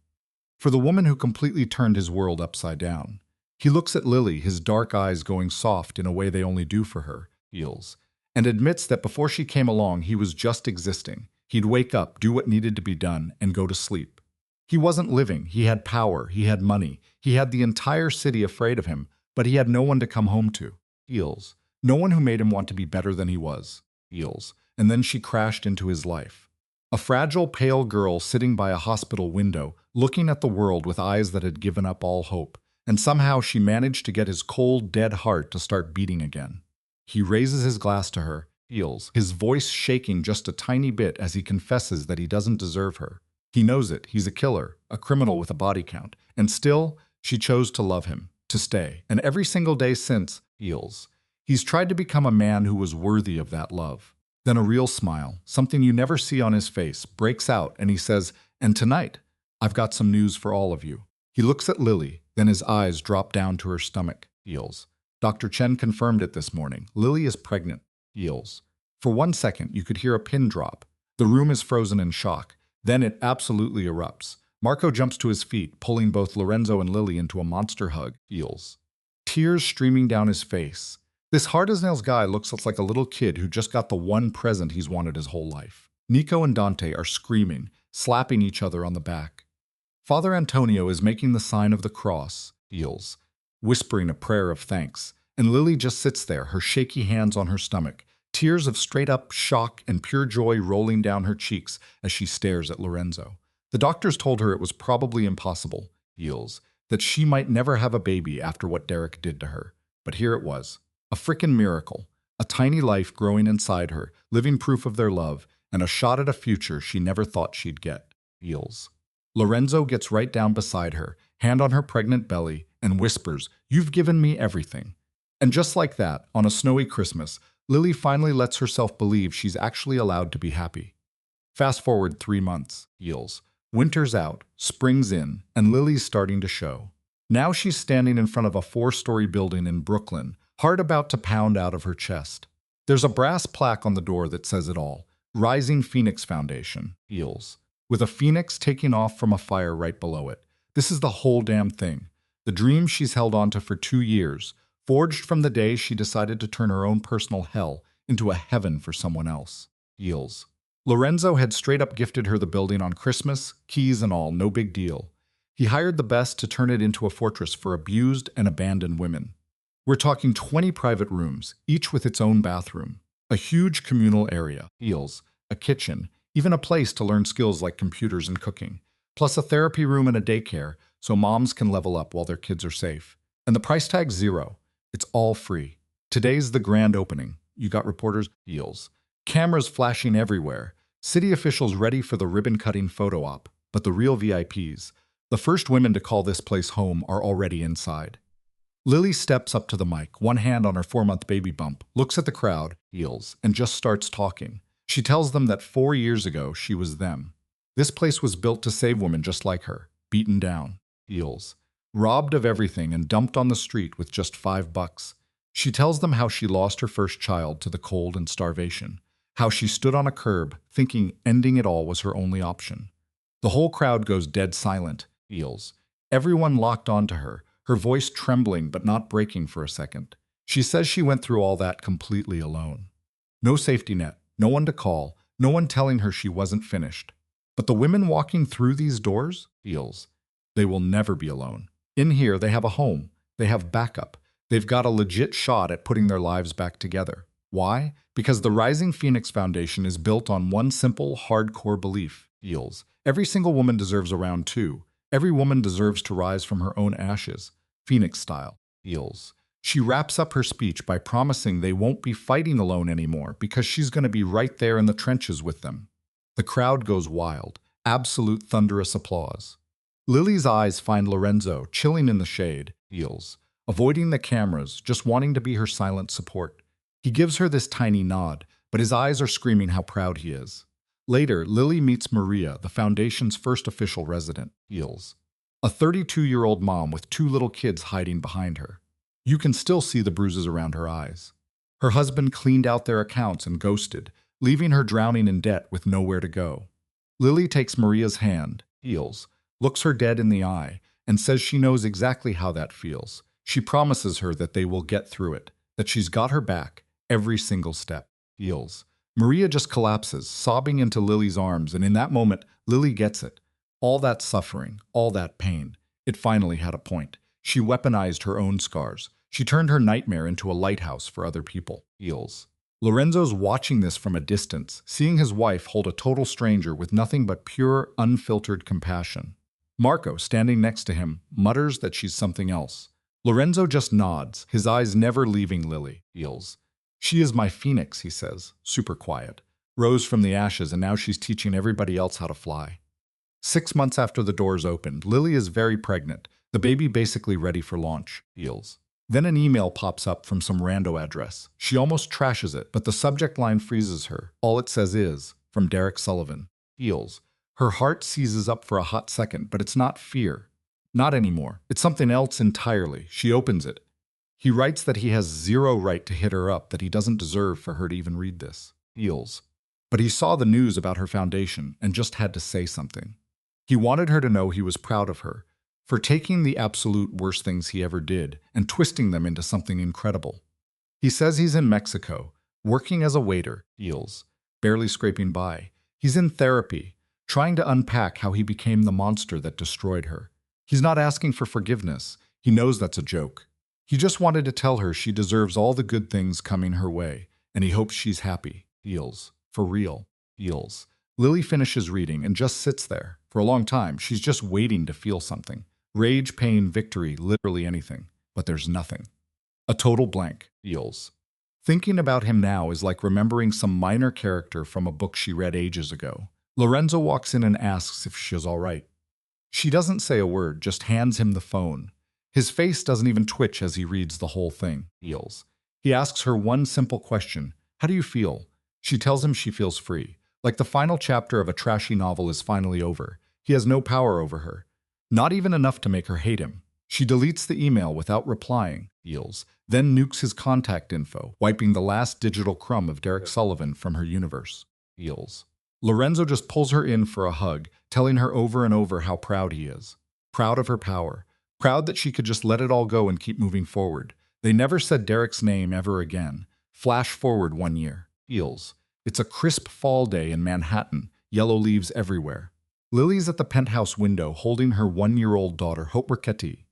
For the woman who completely turned his world upside down. He looks at Lily, his dark eyes going soft in a way they only do for her, feels, and admits that before she came along, he was just existing. He'd wake up, do what needed to be done, and go to sleep. He wasn't living. He had power. He had money. He had the entire city afraid of him, but he had no one to come home to. Feels. No one who made him want to be better than he was. Feels. And then she crashed into his life. A fragile, pale girl sitting by a hospital window, looking at the world with eyes that had given up all hope. And somehow she managed to get his cold, dead heart to start beating again. He raises his glass to her, feels, his voice shaking just a tiny bit as he confesses that he doesn't deserve her. He knows it. He's a killer, a criminal with a body count. And still, she chose to love him, to stay. And every single day since, feels, he's tried to become a man who was worthy of that love. Then a real smile, something you never see on his face, breaks out and he says, "And tonight, I've got some news for all of you." He looks at Lily, then his eyes drop down to her stomach, feels. Dr. Chen confirmed it this morning. Lily is pregnant, feels. For 1 second, you could hear a pin drop. The room is frozen in shock. Then it absolutely erupts. Marco jumps to his feet, pulling both Lorenzo and Lily into a monster hug, feels. Tears streaming down his face. This hard-as-nails guy looks like a little kid who just got the one present he's wanted his whole life. Nico and Dante are screaming, slapping each other on the back. Father Antonio is making the sign of the cross, feels, whispering a prayer of thanks, and Lily just sits there, her shaky hands on her stomach, tears of straight-up shock and pure joy rolling down her cheeks as she stares at Lorenzo. The doctors told her it was probably impossible, feels, that she might never have a baby after what Derek did to her. But here it was. A frickin' miracle. A tiny life growing inside her, living proof of their love, and a shot at a future she never thought she'd get, feels. Lorenzo gets right down beside her, hand on her pregnant belly, and whispers, "You've given me everything." And just like that, on a snowy Christmas, Lily finally lets herself believe she's actually allowed to be happy. Fast forward 3 months, feels. Winter's out, spring's in, and Lily's starting to show. Now she's standing in front of a 4-story building in Brooklyn, heart about to pound out of her chest. There's a brass plaque on the door that says it all. Rising Phoenix Foundation, feels. With a phoenix taking off from a fire right below it. This is the whole damn thing. The dream she's held onto for 2 years, forged from the day she decided to turn her own personal hell into a heaven for someone else. Feels. Lorenzo had straight up gifted her the building on Christmas, keys and all, no big deal. He hired the best to turn it into a fortress for abused and abandoned women. We're talking 20 private rooms, each with its own bathroom, a huge communal area, feels, a kitchen, even a place to learn skills like computers and cooking, plus a therapy room and a daycare so moms can level up while their kids are safe. And the price tag's zero. It's all free. Today's the grand opening. You got reporters, feels. Cameras flashing everywhere. City officials ready for the ribbon-cutting photo op. But the real VIPs, the first women to call this place home, are already inside. Lily steps up to the mic, one hand on her 4-month baby bump, looks at the crowd, feels, and just starts talking. She tells them that 4 years ago, she was them. This place was built to save women just like her, beaten down, feels, robbed of everything and dumped on the street with just $5. She tells them how she lost her first child to the cold and starvation, how she stood on a curb, thinking ending it all was her only option. The whole crowd goes dead silent, feels. Everyone locked onto her, her voice trembling but not breaking for a second. She says she went through all that completely alone. No safety net, no one to call, no one telling her she wasn't finished. But the women walking through these doors, feels, they will never be alone. In here, they have a home, they have backup, they've got a legit shot at putting their lives back together. Why? Because the Rising Phoenix Foundation is built on one simple, hardcore belief, feels. Every single woman deserves a round 2. Every woman deserves to rise from her own ashes, Phoenix style, feels. She wraps up her speech by promising they won't be fighting alone anymore because she's going to be right there in the trenches with them. The crowd goes wild, absolute thunderous applause. Lily's eyes find Lorenzo, chilling in the shade, feels, avoiding the cameras, just wanting to be her silent support. He gives her this tiny nod, but his eyes are screaming how proud he is. Later, Lily meets Maria, the Foundation's first official resident, Heels. A 32-year-old mom with two little kids hiding behind her. You can still see the bruises around her eyes. Her husband cleaned out their accounts and ghosted, leaving her drowning in debt with nowhere to go. Lily takes Maria's hand, Heels, looks her dead in the eye, and says she knows exactly how that feels. She promises her that they will get through it, that she's got her back, every single step. Heels. Maria just collapses, sobbing into Lily's arms, and in that moment, Lily gets it. All that suffering, all that pain, it finally had a point. She weaponized her own scars. She turned her nightmare into a lighthouse for other people. Heels. Lorenzo's watching this from a distance, seeing his wife hold a total stranger with nothing but pure, unfiltered compassion. Marco, standing next to him, mutters that she's something else. Lorenzo just nods, his eyes never leaving Lily. Heels. She is my phoenix, he says, super quiet. Rose from the ashes, and now she's teaching everybody else how to fly. 6 months after the doors opened, Lily is very pregnant, the baby basically ready for launch. Heels. Then an email pops up from some rando address. She almost trashes it, but the subject line freezes her. All it says is, from Derek Sullivan. Heels. Her heart seizes up for a hot second, but it's not fear. Not anymore. It's something else entirely. She opens it. He writes that he has zero right to hit her up, that he doesn't deserve for her to even read this. Heels. But he saw the news about her foundation and just had to say something. He wanted her to know he was proud of her, for taking the absolute worst things he ever did and twisting them into something incredible. He says he's in Mexico, working as a waiter, Heels, barely scraping by. He's in therapy, trying to unpack how he became the monster that destroyed her. He's not asking for forgiveness. He knows that's a joke. He just wanted to tell her she deserves all the good things coming her way, and he hopes she's happy. Heels. For real. Heels. Lily finishes reading and just sits there. For a long time, she's just waiting to feel something. Rage, pain, victory, literally anything. But there's nothing. A total blank. Heels. Thinking about him now is like remembering some minor character from a book she read ages ago. Lorenzo walks in and asks if she's all right. She doesn't say a word, just hands him the phone. His face doesn't even twitch as he reads the whole thing. Heels. He asks her one simple question. How do you feel? She tells him she feels free. Like the final chapter of a trashy novel is finally over. He has no power over her. Not even enough to make her hate him. She deletes the email without replying. Heels. Then nukes his contact info, wiping the last digital crumb of Derek Sullivan from her universe. Heels. Lorenzo just pulls her in for a hug, telling her over and over how proud he is. Proud of her power. Proud that she could just let it all go and keep moving forward. They never said Derek's name ever again. Flash forward 1 year. Heels. It's a crisp fall day in Manhattan, yellow leaves everywhere. Lily's at the penthouse window holding her 1-year-old daughter, Hope Riquetti.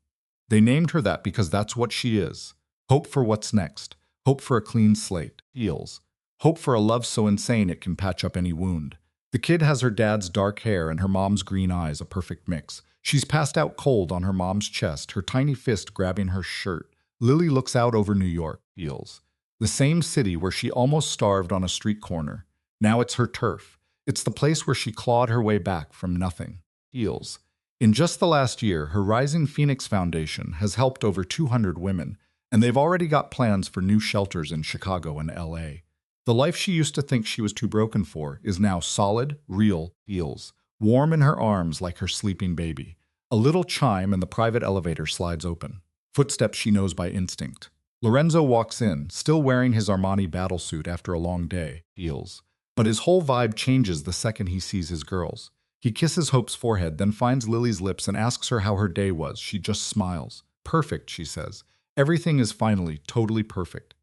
They named her that because that's what she is. Hope for what's next. Hope for a clean slate. Heels. Hope for a love so insane it can patch up any wound. The kid has her dad's dark hair and her mom's green eyes, a perfect mix. She's passed out cold on her mom's chest, her tiny fist grabbing her shirt. Lily looks out over New York. Heels. The same city where she almost starved on a street corner. Now it's her turf. It's the place where she clawed her way back from nothing. Heels. In just the last year, her Rising Phoenix Foundation has helped over 200 women, and they've already got plans for new shelters in Chicago and LA. The life she used to think she was too broken for is now solid, real. Heels. Warm in her arms like her sleeping baby. A little chime and the private elevator slides open. Footsteps she knows by instinct. Lorenzo walks in, still wearing his Armani battlesuit after a long day. Heels. But his whole vibe changes the second he sees his girls. He kisses Hope's forehead, then finds Lily's lips and asks her how her day was. She just smiles. Perfect, she says. Everything is finally totally perfect.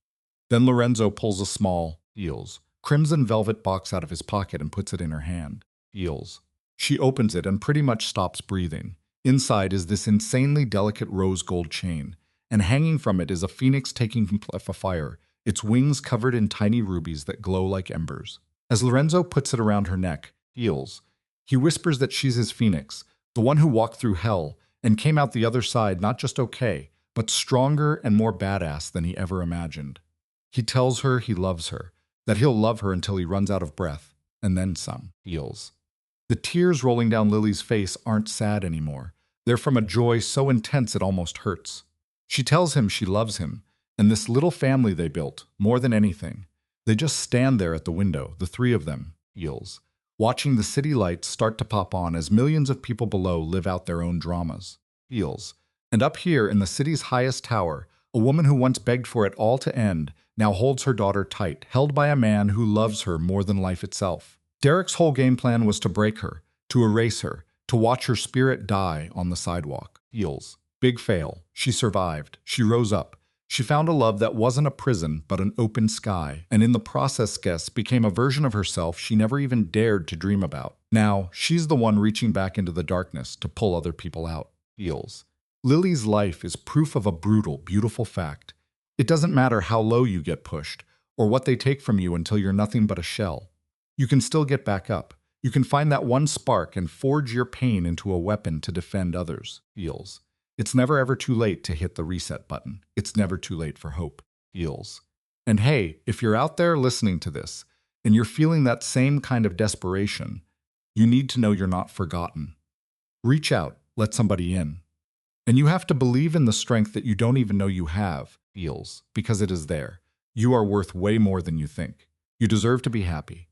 Then Lorenzo pulls a small, Heels, crimson velvet box out of his pocket and puts it in her hand. Heels. She opens it and pretty much stops breathing. Inside is this insanely delicate rose gold chain, and hanging from it is a phoenix taking a fire, its wings covered in tiny rubies that glow like embers. As Lorenzo puts it around her neck, Heels, he whispers that she's his phoenix, the one who walked through hell and came out the other side not just okay, but stronger and more badass than he ever imagined. He tells her he loves her, that he'll love her until he runs out of breath, and then some. Heels. The tears rolling down Lily's face aren't sad anymore. They're from a joy so intense it almost hurts. She tells him she loves him, and this little family they built, more than anything. They just stand there at the window, the three of them, feels, watching the city lights start to pop on as millions of people below live out their own dramas, feels. And up here in the city's highest tower, a woman who once begged for it all to end now holds her daughter tight, held by a man who loves her more than life itself. Derek's whole game plan was to break her, to erase her, to watch her spirit die on the sidewalk. Feels. Big fail. She survived. She rose up. She found a love that wasn't a prison, but an open sky, and in the process, guess, became a version of herself she never even dared to dream about. Now, she's the one reaching back into the darkness to pull other people out. Feels. Lily's life is proof of a brutal, beautiful fact. It doesn't matter how low you get pushed, or what they take from you until you're nothing but a shell. You can still get back up. You can find that one spark and forge your pain into a weapon to defend others. Feels. It's never ever too late to hit the reset button. It's never too late for hope. Feels. And hey, if you're out there listening to this, and you're feeling that same kind of desperation, you need to know you're not forgotten. Reach out, let somebody in. And you have to believe in the strength that you don't even know you have, feels, because it is there. You are worth way more than you think. You deserve to be happy.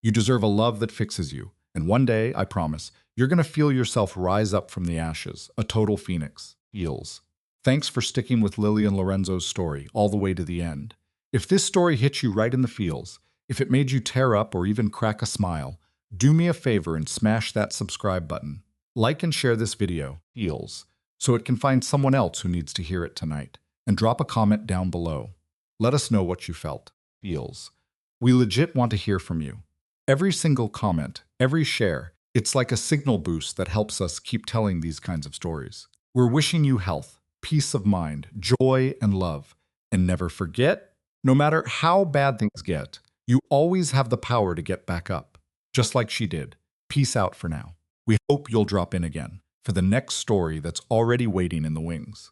You deserve a love that fixes you. And one day, I promise, you're going to feel yourself rise up from the ashes, a total phoenix. Feels. Thanks for sticking with Lily and Lorenzo's story all the way to the end. If this story hit you right in the feels, if it made you tear up or even crack a smile, do me a favor and smash that subscribe button. Like and share this video, feels, so it can find someone else who needs to hear it tonight. And drop a comment down below. Let us know what you felt. Feels. We legit want to hear from you. Every single comment, every share, it's like a signal boost that helps us keep telling these kinds of stories. We're wishing you health, peace of mind, joy, and love. And never forget, no matter how bad things get, you always have the power to get back up. Just like she did. Peace out for now. We hope you'll drop in again for the next story that's already waiting in the wings.